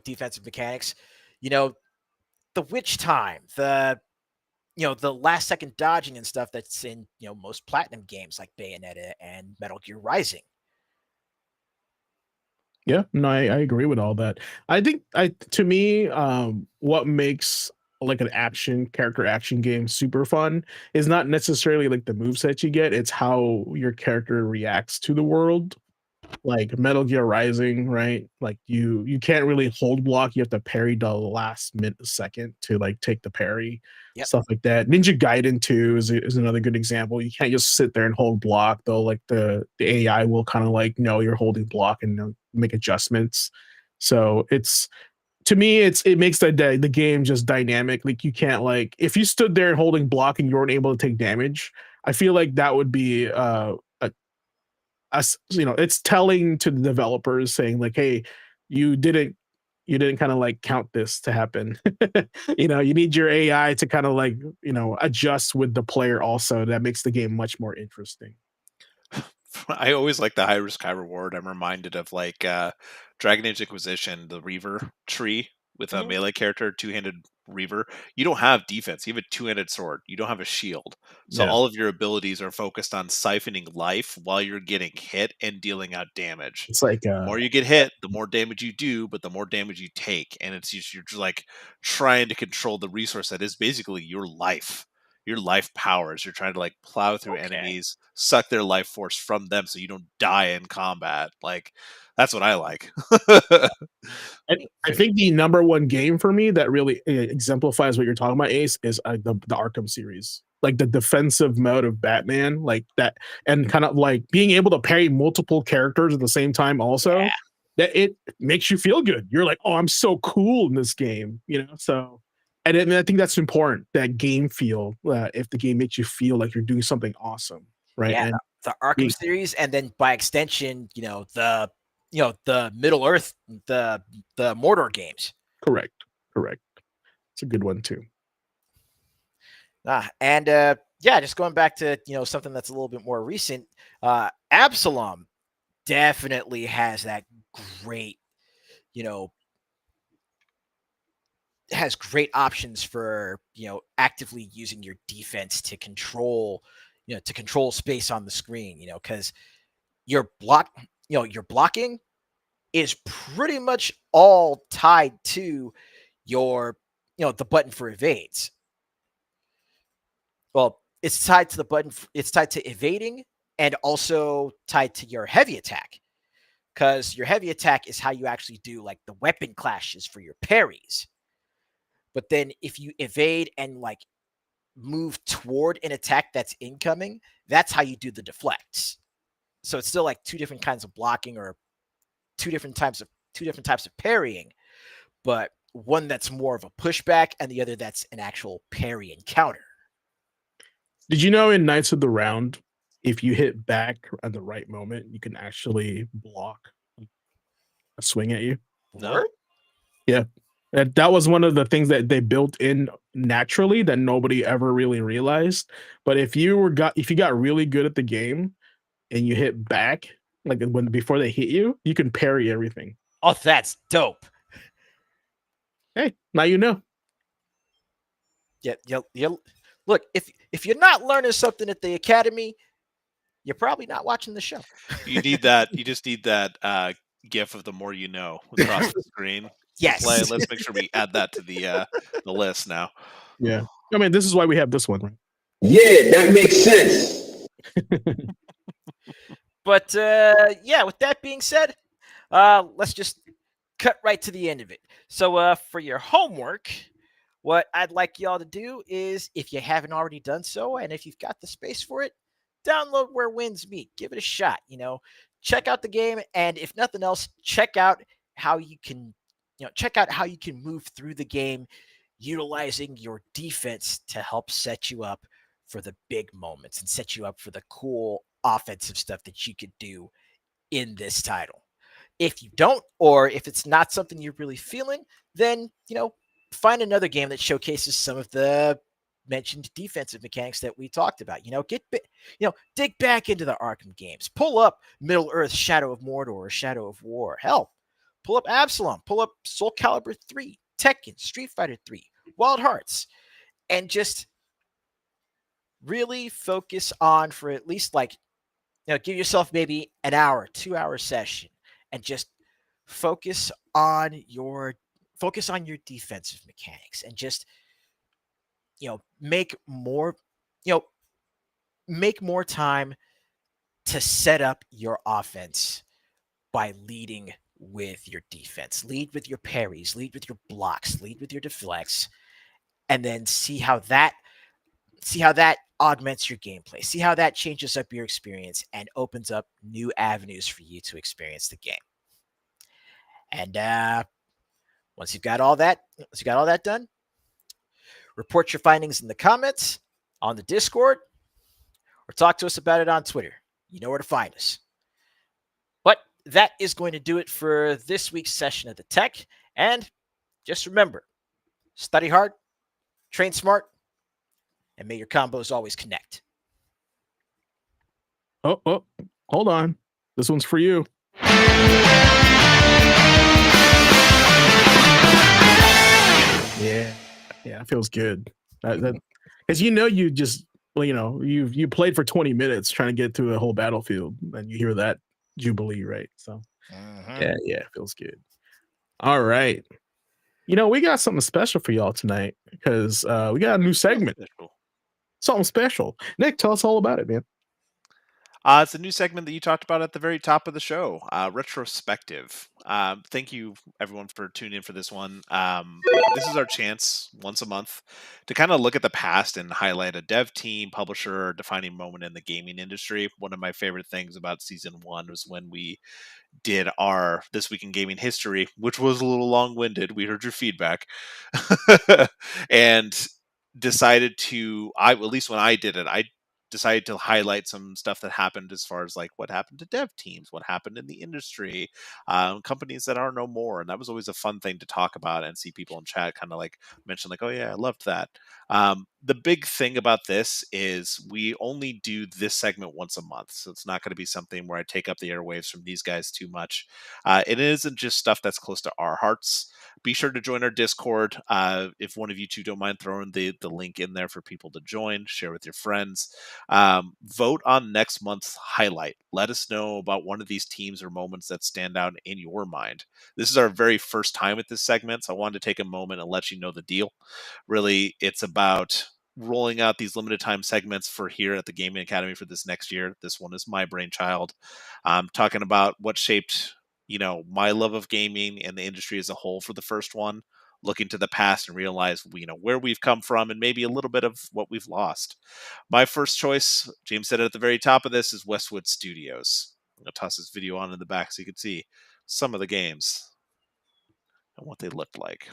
defensive mechanics, the witch time, the last second dodging and stuff that's in, most Platinum games like Bayonetta and Metal Gear Rising. Yeah, no, I agree with all that. I think to me, what makes like an character action game super fun is not necessarily like the moveset you get, it's how your character reacts to the world. like Metal Gear Rising, right? Like you can't really hold block. You have to parry the last second to like take the parry, Yep. stuff like that. Ninja Gaiden 2 is another good example. You can't just sit there and hold block though. Like the AI will kind of like know you're holding block and make adjustments. So it's to me, it makes the game just dynamic. Like you can't like if you stood there holding block and you weren't able to take damage. I feel like that would be us, it's telling to the developers saying like, hey, you didn't kind of like count this to happen. You need your AI to kind of like adjust with the player also. That makes the game much more interesting. I always like the high risk, high reward. I'm reminded of like Dragon Age Inquisition, the Reaver tree with a melee character, two-handed Reaver. You don't have defense. You have a two-handed sword. You don't have a shield. So Yeah. all of your abilities are focused on siphoning life while you're getting hit and dealing out damage. It's like The more you get hit, the more damage you do, but the more damage you take. And it's you're just like trying to control the resource that is basically your life powers. You're trying to like plow through enemies, suck their life force from them so you don't die in combat. Like that's what I like. I think the number one game for me that really exemplifies what you're talking about, Ace, is the Arkham series. Like the defensive mode of Batman, like that, and kind of like being able to parry multiple characters at the same time. Also, that it makes you feel good. You're like, oh, I'm so cool in this game, So, and I think that's important. That game feel. If the game makes you feel like you're doing something awesome, right? Yeah, And the Arkham series, and then by extension, the Middle Earth, the Mordor games. Correct. It's a good one too. And just going back to something that's a little bit more recent, Absalom definitely has that great, has great options for actively using your defense to control space on the screen, because your blocking is pretty much all tied to your the button for evades. Well, it's tied to the button. It's tied to evading and also tied to your heavy attack, because your heavy attack is how you actually do like the weapon clashes for your parries. But then if you evade and like move toward an attack that's incoming, that's how you do the deflects. So it's still like two different kinds of blocking, or two different types of parrying, but one that's more of a pushback and the other that's an actual parry and counter. Did you know in Knights of the Round, if you hit back at the right moment, you can actually block a swing at you? No. Yeah. That was one of the things that they built in naturally that nobody ever really realized. But if you got really good at the game and you hit back, like before they hit you, you can parry everything. Oh, that's dope. Hey, now you know. Yeah. Look, if you're not learning something at the academy, you're probably not watching the show. You need that. You just need that GIF of the more you know across the screen. Yes. Let's make sure we add that to the list now. Yeah. I mean, this is why we have this one, right? Yeah, that makes sense. But with that being said, let's just cut right to the end of it. So for your homework, what I'd like y'all to do is, if you haven't already done so, and if you've got the space for it, download Where Winds Meet. Give it a shot. Check out the game, and if nothing else, check out how you can move through the game, utilizing your defense to help set you up for the big moments and set you up for the cool offensive stuff that you could do in this title. If you don't, or if it's not something you're really feeling, then find another game that showcases some of the mentioned defensive mechanics that we talked about. Dig back into the Arkham games. Pull up Middle Earth, Shadow of Mordor, or Shadow of War. Hell, pull up Absalom. Pull up Soul Calibur 3, Tekken, Street Fighter 3, Wild Hearts, and just really focus on, for at least give yourself maybe an hour, 2-hour session, and just focus on your defensive mechanics, and just make more time to set up your offense by leading with your defense. Lead with your parries, lead with your blocks, lead with your deflects, and then see how that augments your gameplay. See how that changes up your experience and opens up new avenues for you to experience the game. And once you've got all that done, report your findings in the comments, on the Discord, or talk to us about it on Twitter. You know where to find us. But that is going to do it for this week's session of The Tech. And just remember, study hard, train smart, and may your combos always connect. Oh, hold on. This one's for you. Yeah, it feels good. Because you just, you played for 20 minutes trying to get through a whole battlefield, and you hear that jubilee, right? So, yeah, it feels good. All right. We got something special for y'all tonight because we got a new segment. Something special. Nick, tell us all about it, man. It's a new segment that you talked about at the very top of the show, retrospective. Thank you, everyone, for tuning in for this one. This is our chance once a month to kind of look at the past and highlight a dev team, publisher, or defining moment in the gaming industry. One of my favorite things about season 1 was when we did our This Week in Gaming History, which was a little long-winded. We heard your feedback. And decided to, at least when I did it, I decided to highlight some stuff that happened as far as like what happened to dev teams, what happened in the industry, companies that are no more. And that was always a fun thing to talk about and see people in chat kind of like mention like, oh yeah, I loved that. The big thing about this is we only do this segment once a month. So it's not going to be something where I take up the airwaves from these guys too much. It isn't just stuff that's close to our hearts. Be sure to join our Discord. If one of you two don't mind throwing the link in there for people to join, share with your friends. Vote on next month's highlight. Let us know about one of these teams or moments that stand out in your mind. This is our very first time at this segment, so I wanted to take a moment and let you know the deal. Really, it's about rolling out these limited time segments for here at the Gaming Academy for this next year. This one is my brainchild. Talking about what shaped my love of gaming and the industry as a whole for the first one, looking to the past and realize, where we've come from and maybe a little bit of what we've lost. My first choice, James said it at the very top of this, is Westwood Studios. I'm going to toss this video on in the back so you can see some of the games and what they looked like.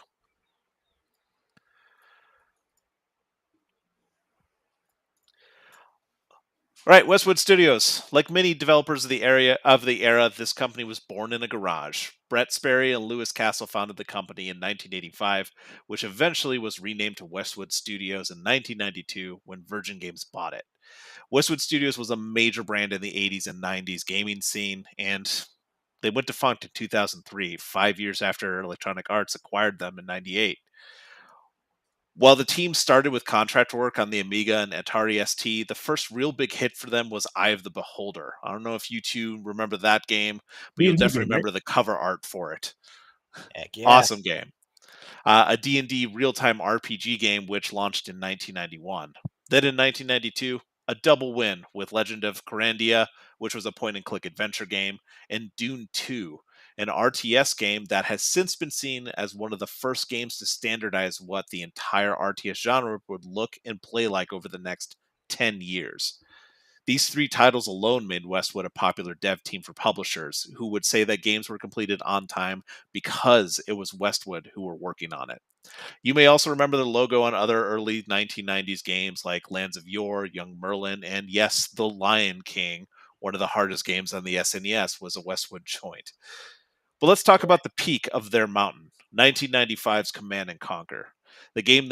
All right, Westwood Studios. Like many developers of the era, this company was born in a garage. Brett Sperry and Lewis Castle founded the company in 1985, which eventually was renamed to Westwood Studios in 1992 when Virgin Games bought it. Westwood Studios was a major brand in the 80s and 90s gaming scene, and they went defunct in 2003, 5 years after Electronic Arts acquired them in 98. While the team started with contract work on the Amiga and Atari ST, the first real big hit for them was Eye of the Beholder. I don't know if you two remember that game, but you'll definitely remember the cover art for it. Heck yeah. Awesome game. A D&D real-time RPG game which launched in 1991. Then in 1992, a double win with Legend of Corandia, which was a point-and-click adventure game, and Dune 2, an RTS game that has since been seen as one of the first games to standardize what the entire RTS genre would look and play like over the next 10 years. These 3 titles alone made Westwood a popular dev team for publishers who would say that games were completed on time because it was Westwood who were working on it. You may also remember the logo on other early 1990s games like Lands of Yore, Young Merlin, and yes, The Lion King, one of the hardest games on the SNES, was a Westwood joint. But let's talk about the peak of their mountain, 1995's Command and Conquer. The game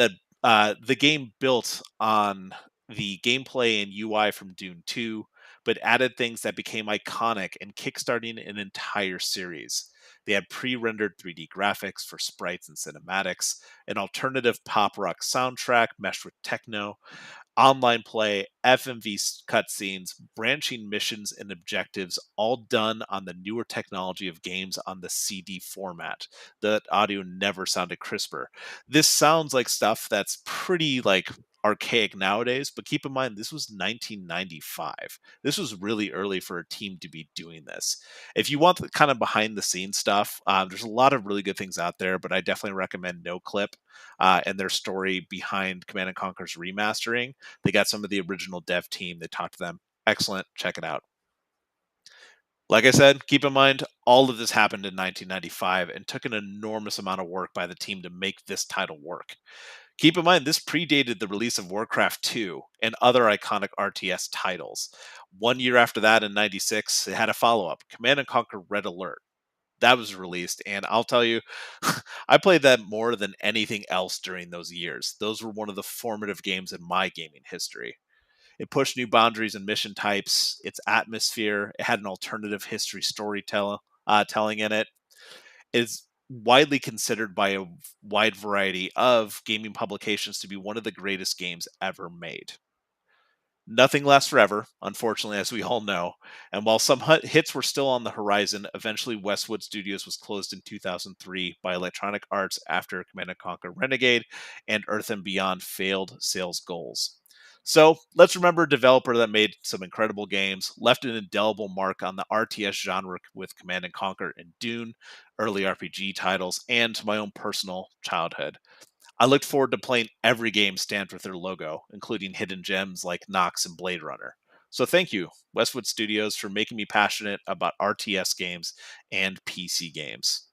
built on the gameplay and UI from Dune 2, but added things that became iconic and kickstarting an entire series. They had pre-rendered 3D graphics for sprites and cinematics, an alternative pop rock soundtrack meshed with techno, online play, FMV cutscenes, branching missions and objectives, all done on the newer technology of games on the CD format. The audio never sounded crisper. This sounds like stuff that's pretty archaic nowadays, but keep in mind this was 1995. This was really early for a team to be doing this. If you want the kind of behind the scenes stuff, there's a lot of really good things out there, but I definitely recommend NoClip and their story behind Command and Conquer's remastering. They got some of the original dev team. They talked to them. Excellent. Check it out. Like I said, keep in mind, all of this happened in 1995 and took an enormous amount of work by the team to make this title work. Keep in mind, this predated the release of Warcraft 2 and other iconic RTS titles. 1 year after that, in 96, it had a follow-up, Command & Conquer Red Alert. That was released, and I'll tell you, I played that more than anything else during those years. Those were one of the formative games in my gaming history. It pushed new boundaries and mission types, its atmosphere. It had an alternative history storytelling in it. It's widely considered by a wide variety of gaming publications to be one of the greatest games ever made. Nothing lasts forever, unfortunately, as we all know. And while some hits were still on the horizon, eventually Westwood Studios was closed in 2003 by Electronic Arts after Command & Conquer Renegade and Earth and Beyond failed sales goals. So let's remember a developer that made some incredible games, left an indelible mark on the RTS genre with Command & Conquer and Dune, early RPG titles, and my own personal childhood. I looked forward to playing every game stamped with their logo, including hidden gems like Nox and Blade Runner. So thank you, Westwood Studios, for making me passionate about RTS games and PC games.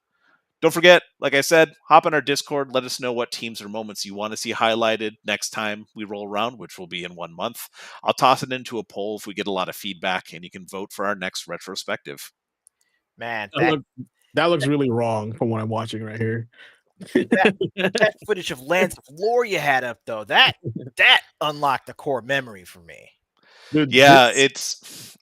Don't forget, like I said, hop on our Discord. Let us know what teams or moments you want to see highlighted next time we roll around, which will be in 1 month. I'll toss it into a poll if we get a lot of feedback, and you can vote for our next retrospective. Man, That looks really wrong from what I'm watching right here. that footage of Lands of Lore you had up though, that unlocked the core memory for me. Dude, Yeah, it's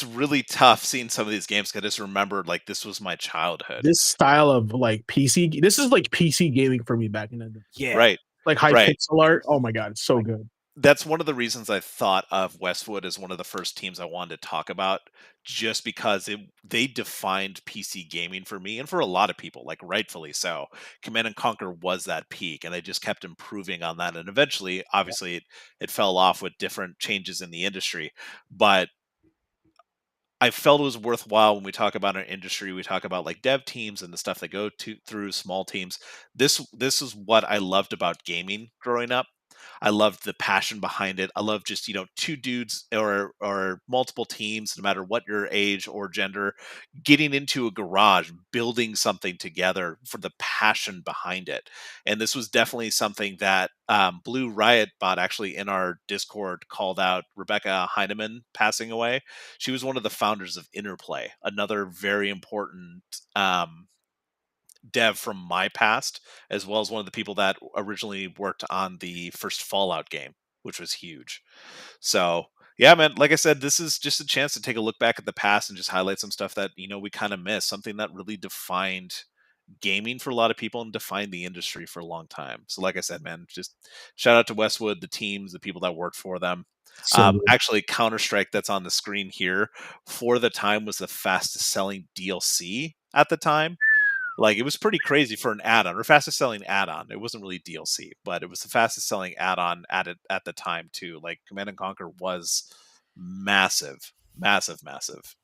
really tough seeing some of these games. I just remembered like this was my childhood. This style of like PC, this is like PC gaming for me back in the day. Yeah. Right. Like high Right. pixel art. Oh my god, it's so good. That's one of the reasons I thought of Westwood as one of the first teams I wanted to talk about, just because they defined PC gaming for me and for a lot of people, like rightfully so. Command and Conquer was that peak, and they just kept improving on that. And eventually, obviously, it fell off with different changes in the industry. But I felt it was worthwhile when we talk about our industry. We talk about like dev teams and the stuff that go through small teams. This is what I loved about gaming growing up. I loved the passion behind it. I love just, two dudes or multiple teams, no matter what your age or gender, getting into a garage, building something together for the passion behind it. And this was definitely something that Blue Riot Bot actually in our Discord called out Rebecca Heineman passing away. She was one of the founders of Interplay, another very important dev from my past, as well as one of the people that originally worked on the first Fallout game, which was huge. So yeah, man, like I said, this is just a chance to take a look back at the past and just highlight some stuff that we kind of missed, something that really defined gaming for a lot of people and defined the industry for a long time. So like I said, man, just shout out to Westwood, the teams, the people that worked for them. Actually, Counter-Strike that's on the screen here for the time was the fastest selling DLC at the time. Like, it was pretty crazy for an add-on, or fastest selling add-on. It wasn't really DLC, but it was the fastest selling add-on at the time too. Like, Command and Conquer was massive, massive, massive.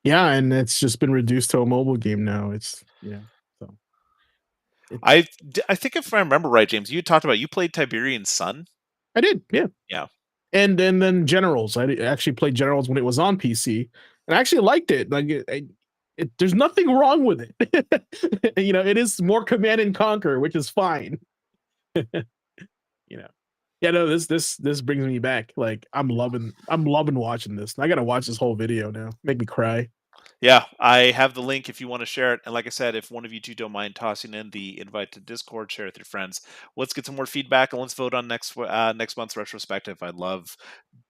Yeah, and it's just been reduced to a mobile game now. So I think if I remember right, James, you talked about you played Tiberian Sun. I did, yeah. Yeah. And then Generals. I actually played Generals when it was on PC, and I actually liked it. Like, there's nothing wrong with it. It is more Command and Conquer, which is fine. Yeah, no, this brings me back. Like, I'm loving watching this. I gotta watch this whole video now. Make me cry. Yeah, I have the link if you want to share it. And like I said, if one of you two don't mind tossing in the invite to Discord, share it with your friends. Let's get some more feedback and let's vote on next month's retrospective. I love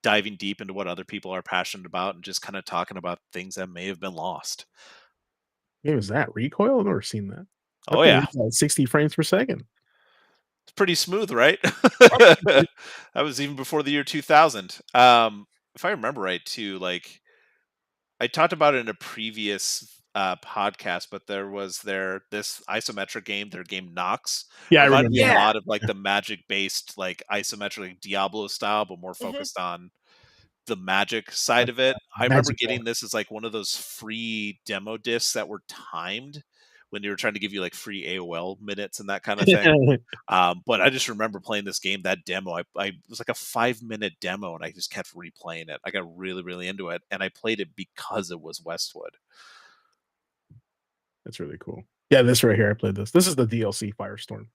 diving deep into what other people are passionate about and just kind of talking about things that may have been lost. What was that? Recoil? I've never seen that. Oh yeah, 60 frames per second. It's pretty smooth, right? That was even before the year 2000. If I remember right, too, like I talked about it in a previous podcast, but there was this isometric game, their game Nox. Yeah, I Reminded remember me a Yeah. lot of like the magic based like isometric like Diablo style, but more Mhm. focused on the magic side of it. I remember Magic getting this as like one of those free demo discs that were timed when they were trying to give you like free AOL minutes and that kind of thing. But I just remember playing this game, that demo. It was like a 5-minute demo, and I just kept replaying it. I got really, really into it, and I played it because it was Westwood. That's really cool. Yeah, this right here, I played this. This is the DLC Firestorm.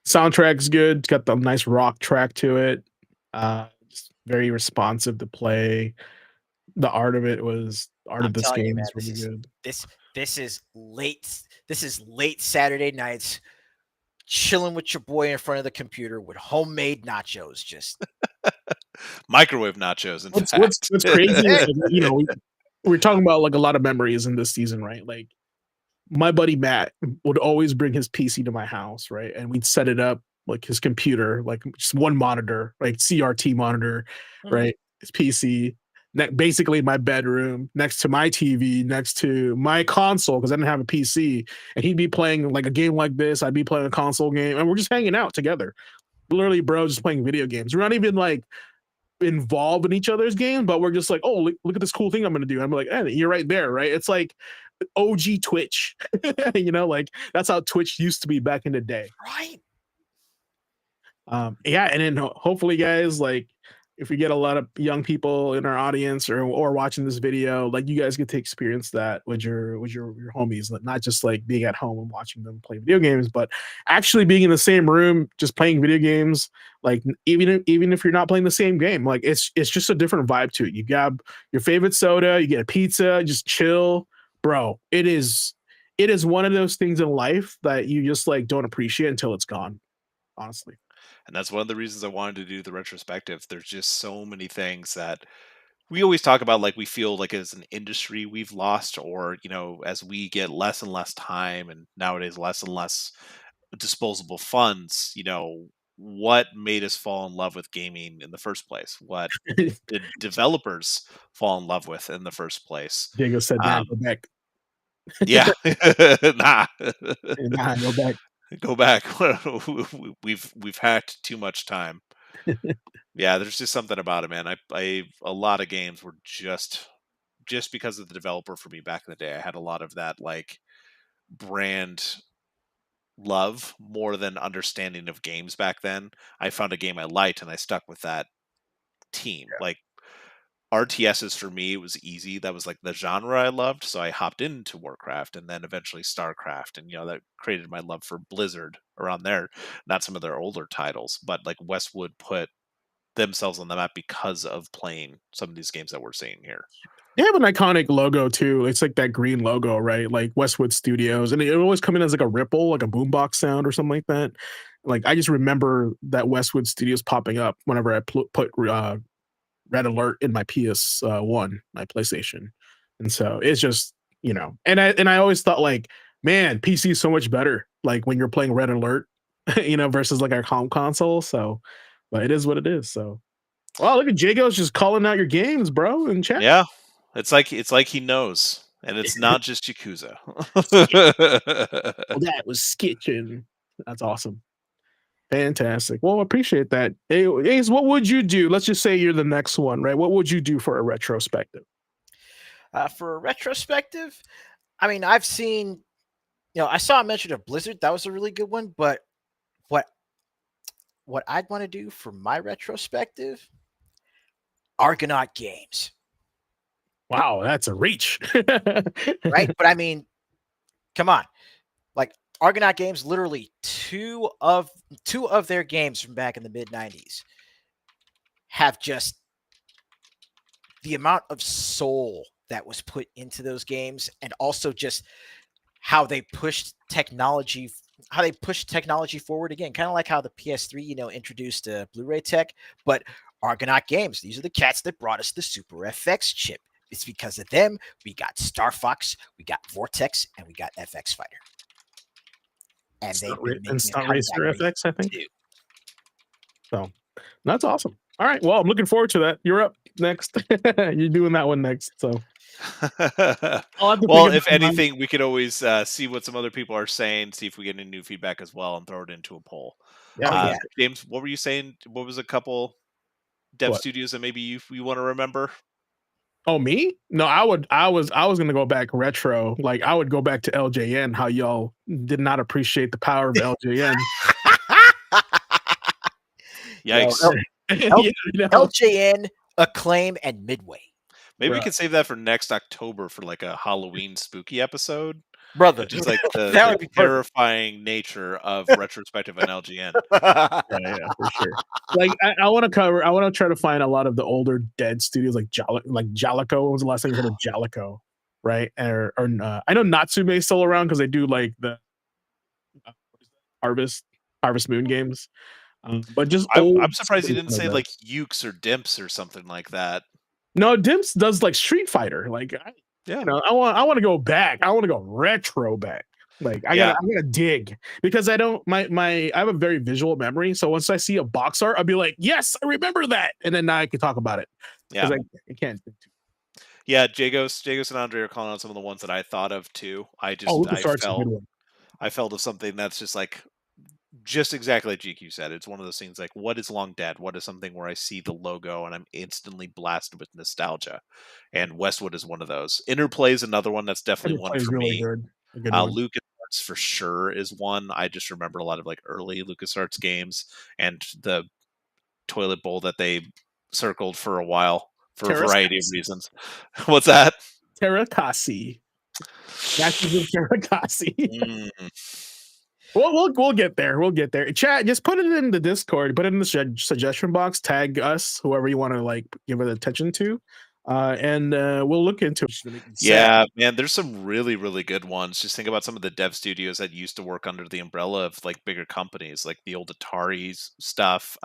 Soundtrack's good. It's got the nice rock track to it. Just very responsive to play. The art of I'm this telling you, game man, is really good. this is late Saturday nights, chilling with your boy in front of the computer with homemade nachos. Just Microwave nachos, in What's fact. crazy is, like, we're talking about like a lot of memories in this season, right? Like my buddy Matt would always bring his PC to my house, right? And we'd set it up like his computer, like just one monitor, like CRT monitor, right? His PC, basically my bedroom, next to my TV, next to my console, because I didn't have a PC. And he'd be playing like a game like this. I'd be playing a console game, and we're just hanging out together. Literally, bro, just playing video games. We're not even like involved in each other's game, but we're just like, oh, look at this cool thing I'm gonna do. I'm like, hey, you're right there, right? It's like OG Twitch, like that's how Twitch used to be back in the day. right. Yeah, and then hopefully, guys, like if we get a lot of young people in our audience or watching this video, like you guys get to experience that with your homies, like, not just like being at home and watching them play video games, but actually being in the same room, just playing video games. Like even if you're not playing the same game, like it's just a different vibe to it. You grab your favorite soda, you get a pizza, just chill, bro. It is one of those things in life that you just like don't appreciate until it's gone, honestly. And that's one of the reasons I wanted to do the retrospective. There's just so many things that we always talk about, like we feel like as an industry we've lost, or as we get less and less time and nowadays less and less disposable funds, what made us fall in love with gaming in the first place? What did developers fall in love with in the first place? Diego said, "Nah, Um, go back, yeah. Nah. nah, go back." Go back. We've hacked too much time. Yeah, there's just something about it, man. A lot of games were just because of the developer for me back in the day. I had a lot of that like brand love more than understanding of games back then. I found a game I liked and I stuck with that team. Like RTSs for me, it was easy. That was like the genre I loved, so I hopped into Warcraft and then eventually StarCraft, and that created my love for Blizzard around there. Not some of their older titles, but like Westwood put themselves on the map because of playing some of these games that we're seeing here. They have an iconic logo too. It's like that green logo, right? Like Westwood Studios, and it always come in as like a ripple, like a boombox sound or something like that. Like I just remember that Westwood Studios popping up whenever I put Red Alert in my PS1, my PlayStation, and so it's just and I always thought like, man, PC is so much better. Like when you're playing Red Alert, versus like our home console. So, but it is what it is. So, wow, look at Jago's just calling out your games, bro, in chat. Yeah, it's like he knows, and it's not just Yakuza. Well, that was skitching. That's awesome. Fantastic. Well, appreciate that. Hey, Ace, what would you do? Let's just say you're the next one, right? What would you do for a retrospective? For a retrospective, I mean, I've seen, I saw a mention of Blizzard. That was a really good one. But what I'd want to do for my retrospective, Argonaut Games. Wow, that's a reach. Right? But I mean, come on. Like Argonaut Games, literally two of their games from back in the mid-90s have just the amount of soul that was put into those games, and also just how they pushed technology forward again, kind of like how the PS3 introduced Blu-ray tech. But Argonaut Games, these are the cats that brought us the Super FX chip. It's because of them we got Star Fox, we got Vortex, and we got FX Fighter. And Stunt Racer FX, I think. So that's awesome. All right, well, I'm looking forward to that. You're up. next. You're doing that one next. So I'll have to Well, think if about mine. anything, we could always see what some other people are saying, see if we get any new feedback as well, and throw it into a poll. Yeah, Oh, yeah. James, what were you saying? What was a couple dev What? studios that maybe you want to remember? Oh, me? No, I was gonna go back retro. Like I would go back to LJN. How y'all did not appreciate the power of LJN. Yikes! L- You know? LJN, Acclaim, and Midway. Maybe we Bruh. could save that for next October for like a Halloween spooky episode. Brother. Just like That the would be perfect. terrifying nature of retrospective and LGN. Yeah, for sure. Like I want to try to find a lot of the older dead studios like Jalico. When was the last time you heard of Jalico? Right? Or I know Natsume is still around because they do like the Harvest Moon games. But just I'm surprised you studios didn't say that. like Ukes or Dimps or something like that. No, Dimps does like Street Fighter. Like Yeah. you know, I want to go back. I want to go retro back. Like I gotta dig because I don't I have a very visual memory. So once I see a box art, I'll be like, yes, I remember that, and then now I can talk about it. Yeah. Because I can't. Yeah, Jagos and Andre are calling out some of the ones that I thought of too. I LucasArts is a good one. I felt of something that's just exactly like GQ said. It's one of those things like, what is Long Dead? What is something where I see the logo and I'm instantly blasted with nostalgia? And Westwood is one of those. Interplay is another one that's definitely one Interplay is for really me. good. A good one. LucasArts for sure is one. I just remember a lot of like early LucasArts games and the toilet bowl that they circled for a while for a variety of reasons. What's that? Terakasi. Matches of Terakasi. Mm. We'll get there. We'll get there. Chat, just put it in the Discord. Put it in the suggestion box. Tag us, whoever you want to like give it attention to, and we'll look into it. Yeah, man, there's some really, really good ones. Just think about some of the dev studios that used to work under the umbrella of like bigger companies, like the old Atari's stuff.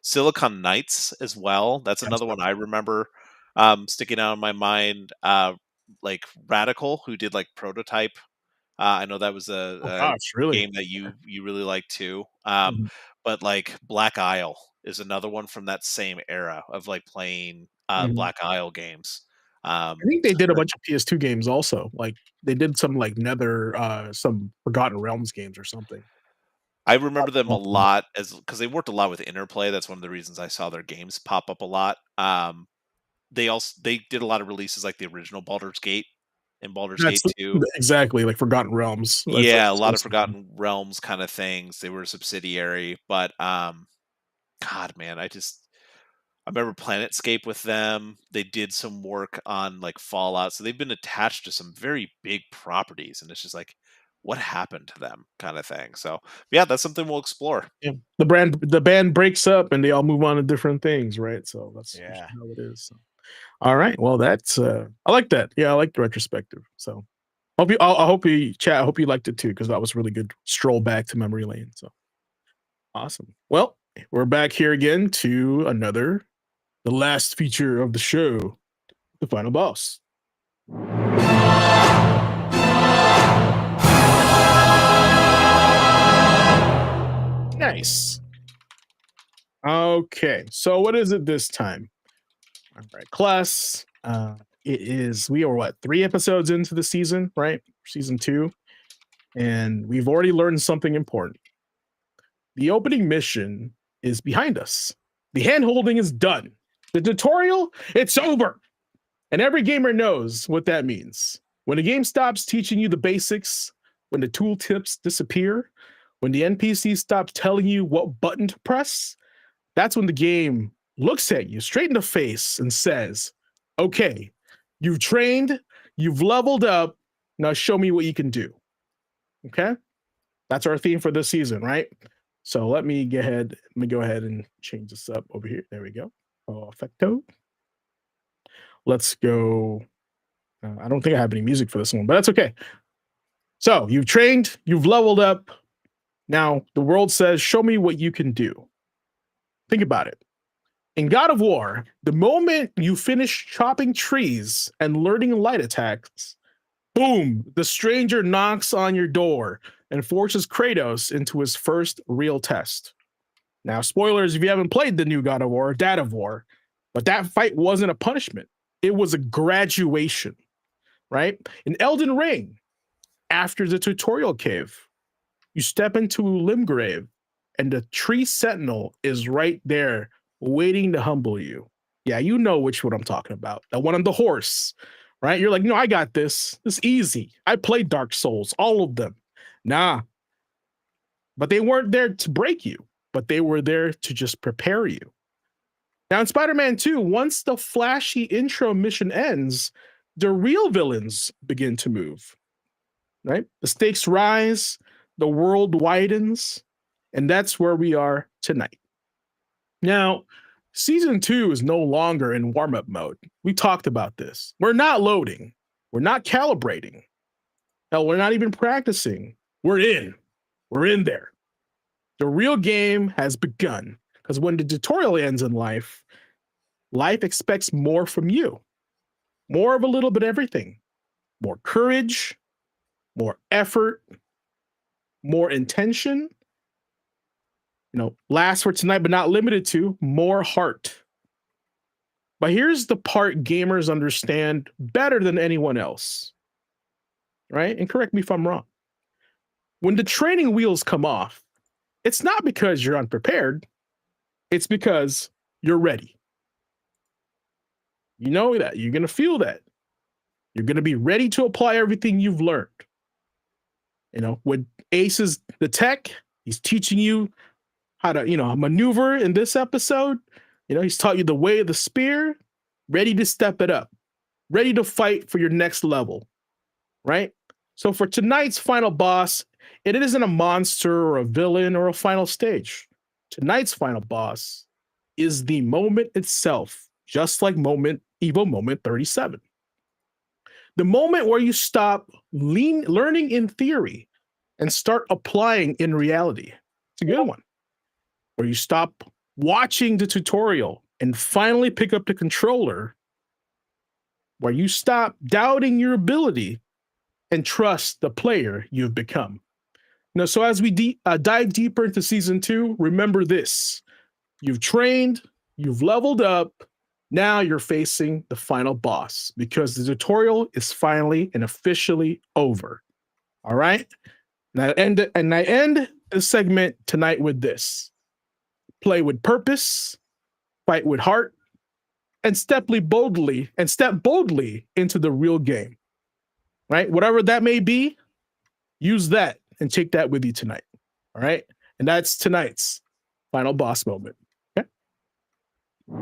Silicon Knights as well. That's another one I remember sticking out in my mind. Like Radical, who did like Prototype. I know that was a really? game that you really liked too. Mhm. But like Black Isle is another one from that same era of like playing Mhm. Black Isle games. I think they did a bunch of PS2 games also. Like they did some like Nether, some Forgotten Realms games or something. I remember them a lot because they worked a lot with Interplay. That's one of the reasons I saw their games pop up a lot. They did a lot of releases like the original Baldur's Gate and Baldur's Gate 2. Exactly, like Forgotten Realms. Yeah, a lot of Forgotten Realms kind of things. They were a subsidiary, but God, man, I remember Planetscape with them. They did some work on like Fallout, so they've been attached to some very big properties, and it's just like, what happened to them, kind of thing. So yeah, that's something we'll explore. Yeah. The band breaks up and they all move on to different things, right? So that's how it is. So. All right. Well, that's I like that. Yeah, I like the retrospective. So I hope you liked it too, because that was a really good stroll back to memory lane. So awesome. Well, we're back here again to the last feature of the show, the final boss. Nice. Okay, so what is it this time? All right, class. We are 3 episodes into the season, right? Season 2, and we've already learned something important. The opening mission is behind us. The hand-holding is done. The tutorial, it's over. And every gamer knows what that means. When a game stops teaching you the basics, when the tooltips disappear, when the NPC stops telling you what button to press, that's when the game looks at you straight in the face and says, okay, you've trained, you've leveled up, now show me what you can do. Okay? That's our theme for this season, right? So let me go ahead and change this up over here. There we go. Perfecto. Let's go. I don't think I have any music for this one, but that's okay. So you've trained, you've leveled up. Now the world says, show me what you can do. Think about it. In God of War, the moment you finish chopping trees and learning light attacks, boom, the stranger knocks on your door and forces Kratos into his first real test. Now, spoilers if you haven't played the new God of War, Dad of War, But that fight wasn't a punishment. It was a graduation, right? In Elden Ring, after the tutorial cave, you step into Limgrave, and the tree sentinel is right there waiting to humble you. Yeah, you know which one I'm talking about. The one on the horse, right? You're like, no, I got this. It's easy. I played Dark Souls, all of them. Nah. But they weren't there to break you, but they were there to just prepare you. Now in Spider-Man 2, once the flashy intro mission ends, the real villains begin to move, right? The stakes rise, the world widens, and that's where we are tonight. Now, Season 2 is no longer in warm-up mode. We talked about this. We're not loading. We're not calibrating. Hell, we're not even practicing. We're in. We're in there. The real game has begun. Because when the tutorial ends in life, life expects more from you. More of a little bit of everything. More courage, more effort, more intention. Last for tonight, but not limited to, more heart. But here's the part gamers understand better than anyone else, right? And correct me if I'm wrong. When the training wheels come off, it's not because you're unprepared. It's because you're ready. You know that. You're going to feel that. You're going to be ready to apply everything you've learned. When Ace is the tech, he's teaching you how to, maneuver in this episode. He's taught you the way of the spear, ready to step it up, ready to fight for your next level, right? So for tonight's final boss, it isn't a monster or a villain or a final stage. Tonight's final boss is the moment itself, just like Evo Moment 37. The moment where you stop learning in theory and start applying in reality. It's a good one. Where you stop watching the tutorial and finally pick up the controller, where you stop doubting your ability and trust the player you've become. So as we dive deeper into Season 2, remember this. You've trained, you've leveled up, now you're facing the final boss because the tutorial is finally and officially over. All right? And I end the segment tonight with this. Play with purpose, fight with heart, and step boldly into the real game. Right? Whatever that may be, use that and take that with you tonight. All right? And that's tonight's final boss moment. Okay? All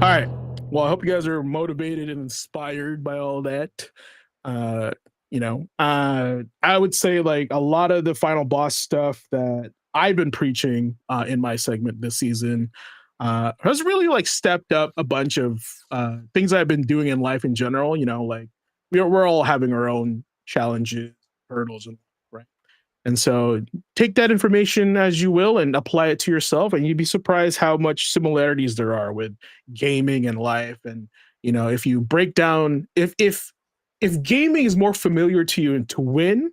right. Well, I hope you guys are motivated and inspired by all that. I would say like a lot of the final boss stuff that I've been preaching in my segment this season has really like stepped up a bunch of things I've been doing in life in general. Like we're all having our own challenges, hurdles, right? And so take that information as you will and apply it to yourself, and you'd be surprised how much similarities there are with gaming and life. And if you break down, if gaming is more familiar to you and to win,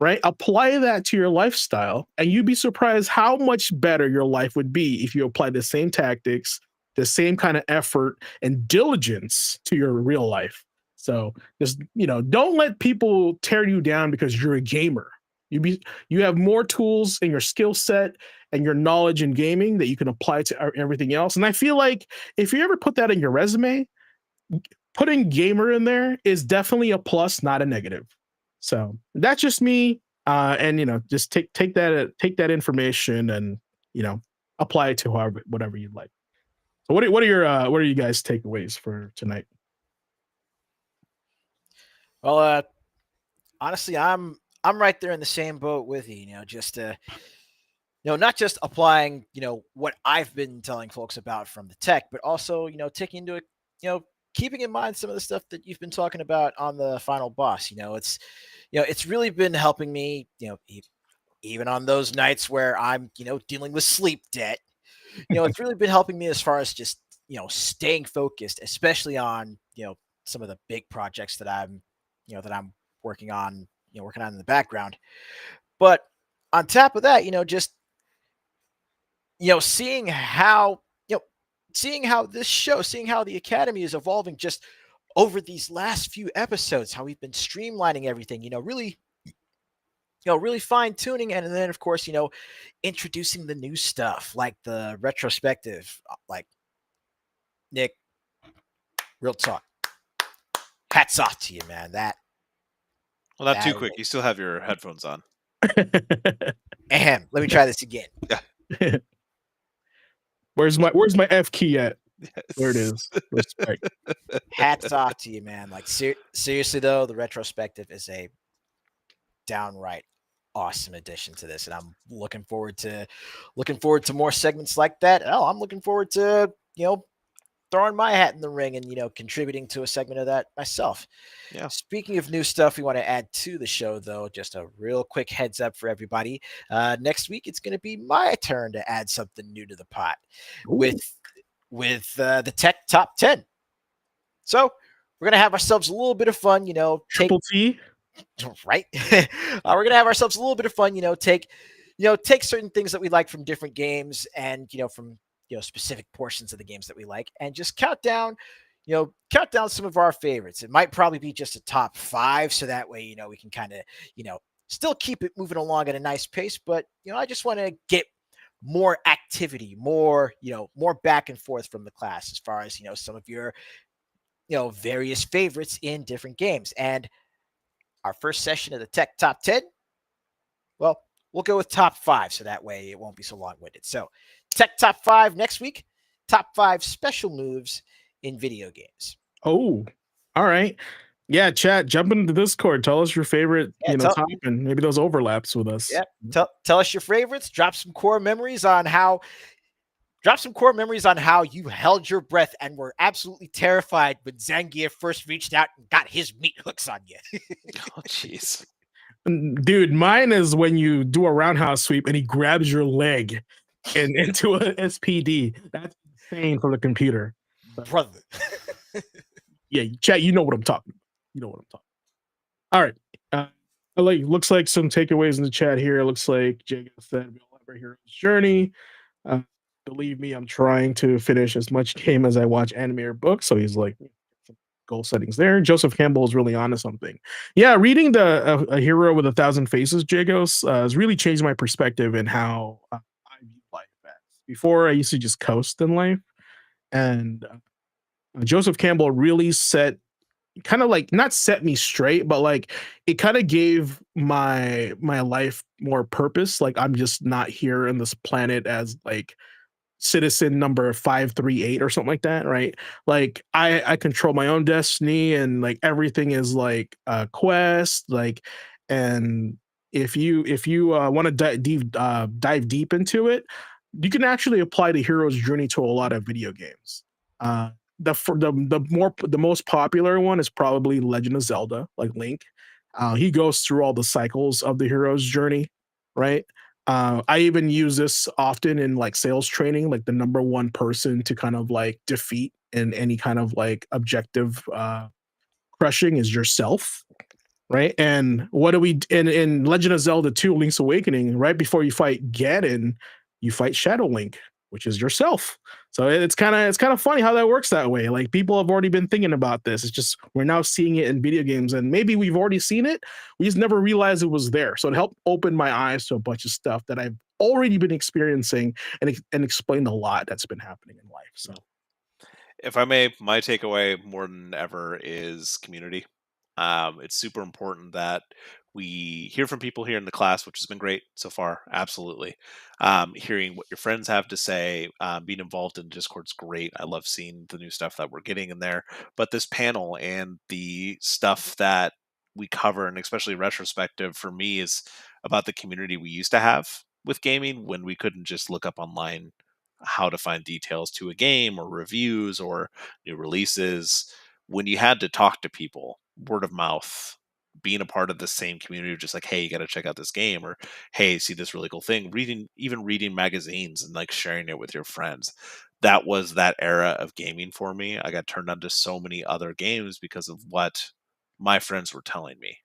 right? Apply that to your lifestyle, and you'd be surprised how much better your life would be if you apply the same tactics, the same kind of effort and diligence to your real life. So just, don't let people tear you down because you're a gamer. You have more tools in your skill set and your knowledge in gaming that you can apply to everything else. And I feel like if you ever put that in your resume, putting gamer in there is definitely a plus, not a negative. So that's just me. And just take that information and apply it to whatever you'd like. So what are you guys' takeaways for tonight? Well, honestly, I'm right there in the same boat with you. Not just applying what I've been telling folks about from the tech, but also taking into keeping in mind some of the stuff that you've been talking about on the final boss. It's really been helping me. Even on those nights where I'm dealing with sleep debt. It's really been helping me as far as just staying focused, especially on some of the big projects that I'm working on in the background. But on top of that, just seeing how this show, seeing how the Academy is evolving just over these last few episodes, how we've been streamlining everything, really fine tuning, and then of course, introducing the new stuff like the retrospective. Like, Nick, real talk, hats off to you, man. Well, not too that quick. You still have your headphones on. Let me try this again. Where's my F key at? There it is. Respect. Hats off to you, man. Like, seriously though, the retrospective is a downright awesome addition to this, and I'm looking forward to more segments like that. Oh, I'm looking forward to throwing my hat in the ring and contributing to a segment of that myself. Yeah. Speaking of new stuff we want to add to the show, though, just a real quick heads up for everybody. Next week it's going to be my turn to add something new to the pot. Ooh. with the Tech Top 10. So we're gonna have ourselves a little bit of fun, Triple T. Right. We're gonna have ourselves a little bit of fun, take certain things that we like from different games and from specific portions of the games that we like, and just count down some of our favorites. It might probably be just a top 5, so that way we can kind of still keep it moving along at a nice pace. But I just want to get more activity, more back and forth from the class as far as some of your various favorites in different games. And our first session of the Tech Top 10, well, we'll go with top 5, so that way it won't be so long-winded. So Tech Top 5 next week, top 5 special moves in video games. Oh, all right. Yeah, chat, jump into the Discord. Tell us your favorite, top, and maybe those overlaps with us. Yeah, tell us your favorites. Drop some core memories on how you held your breath and were absolutely terrified when Zangief first reached out and got his meat hooks on you. Oh, jeez. Dude, mine is when you do a roundhouse sweep and he grabs your leg and into a SPD. That's insane for the computer. Brother. Yeah, chat, you know what I'm talking about. All right. Looks like some takeaways in the chat here. It looks like Jacob said we all have our hero's journey. Believe me, I'm trying to finish as much game as I watch anime or books. So he's like, goal settings there. Joseph Campbell is really onto something. Yeah, reading a hero with 1,000 faces, Jagos, has really changed my perspective in how I view life as. Before, I used to just coast in life, and Joseph Campbell really not set me straight, but like it kind of gave my life more purpose. Like, I'm just not here on this planet as like citizen number 538 or something like that, right? Like I control my own destiny, and like everything is like a quest. Like, and if you want to dive deep into it, you can actually apply the hero's journey to a lot of video games. The most popular one is probably Legend of Zelda, like Link. He goes through all the cycles of the hero's journey, right? I even use this often in like sales training, like the number one person to kind of like defeat in any kind of like objective crushing is yourself, right? And what do we in Legend of Zelda 2 Link's Awakening, right before you fight Ganon, you fight Shadow Link, which is yourself. So it's kind of funny how that works that way. Like, people have already been thinking about this. It's just we're now seeing it in video games, and maybe we've already seen it. We just never realized it was there. So it helped open my eyes to a bunch of stuff that I've already been experiencing and explained a lot that's been happening in life. So, if I may, my takeaway more than ever is community. It's super important that we hear from people here in the class, which has been great so far. Absolutely. Hearing what your friends have to say, being involved in Discord's great. I love seeing the new stuff that we're getting in there. But this panel and the stuff that we cover, and especially retrospective for me, is about the community we used to have with gaming when we couldn't just look up online how to find details to a game or reviews or new releases. When you had to talk to people, word of mouth, being a part of the same community of just like, hey, you got to check out this game, or hey, see this really cool thing, reading magazines and like sharing it with your friends. That was that era of gaming for me. I got turned on to so many other games because of what my friends were telling me.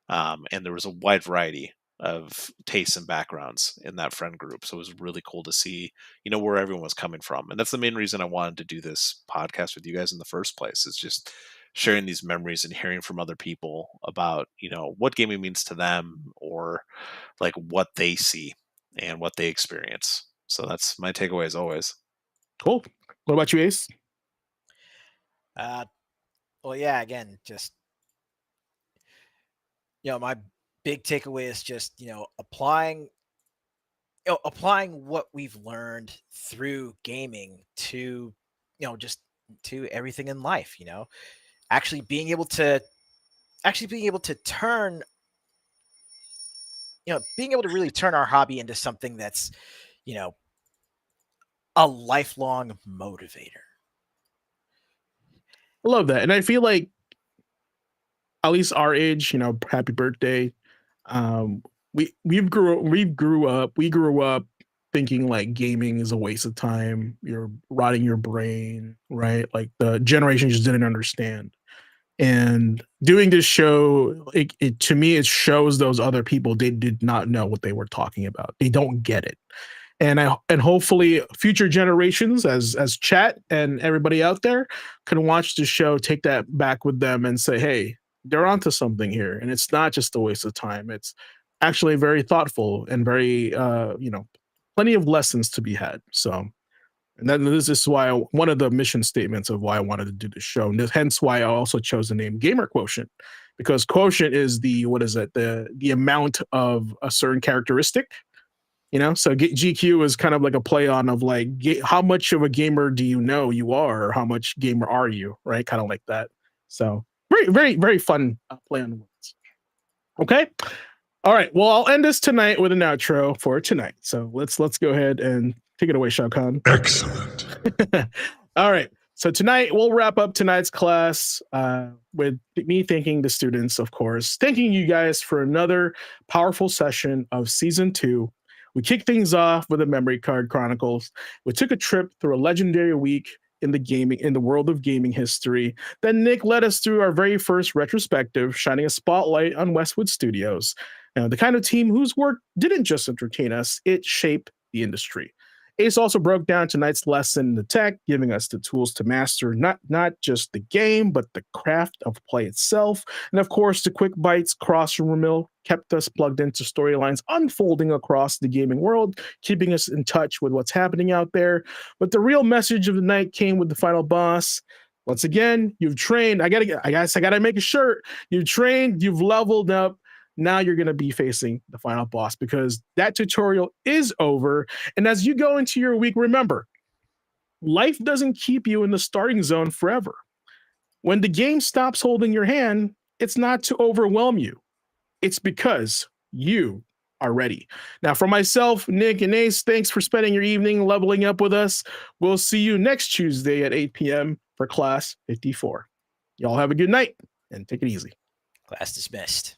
And there was a wide variety of tastes and backgrounds in that friend group. So it was really cool to see, where everyone was coming from. And that's the main reason I wanted to do this podcast with you guys in the first place, is just sharing these memories and hearing from other people about, what gaming means to them, or like what they see and what they experience. So that's my takeaway as always. Cool. What about you, Ace? Well, yeah, again, just, my big takeaway is just, applying what we've learned through gaming to, just to everything in life, actually being able to turn, being able to really turn our hobby into something that's, a lifelong motivator. I love that. And I feel like, at least our age, happy birthday. We grew up thinking like gaming is a waste of time. You're rotting your brain, right? Like the generation just didn't understand. And doing this show, it to me, it shows those other people they did not know what they were talking about. They don't get it. And hopefully future generations, as chat and everybody out there, can watch the show, take that back with them, and say, "Hey, they're onto something here, and it's not just a waste of time. It's actually very thoughtful and very, plenty of lessons to be had." So, and then this is why one of the mission statements of why I wanted to do the show, and hence why I also chose the name Gamer Quotient, because quotient is the amount of a certain characteristic. So GQ is kind of like a play on of like how much of a gamer do you know you are, or how much gamer are you, right? Kind of like that. So very, very, very fun play on words. Okay. All right. Well, I'll end this tonight with an outro for tonight. So let's go ahead and take it away, Shao Kahn. Excellent. All right. So tonight we'll wrap up tonight's class with me thanking the students, of course, thanking you guys for another powerful session of season 2. We kicked things off with the Memory Card Chronicles. We took a trip through a legendary week in the world of gaming history. Then Nick led us through our very first retrospective, shining a spotlight on Westwood Studios, the kind of team whose work didn't just entertain us, it shaped the industry. Ace also broke down tonight's lesson in the tech, giving us the tools to master not just the game, but the craft of play itself. And of course, the Quick Bites crossroom mill kept us plugged into storylines unfolding across the gaming world, keeping us in touch with what's happening out there. But the real message of the night came with the final boss. Once again, you've trained. I gotta make a shirt. You've trained, you've leveled up. Now you're going to be facing the final boss, because that tutorial is over. And as you go into your week, remember, life doesn't keep you in the starting zone forever. When the game stops holding your hand, it's not to overwhelm you. It's because you are ready. Now, for myself, Nick, and Ace, thanks for spending your evening leveling up with us. We'll see you next Tuesday at 8 p.m. for class 54. Y'all have a good night and take it easy. Class dismissed.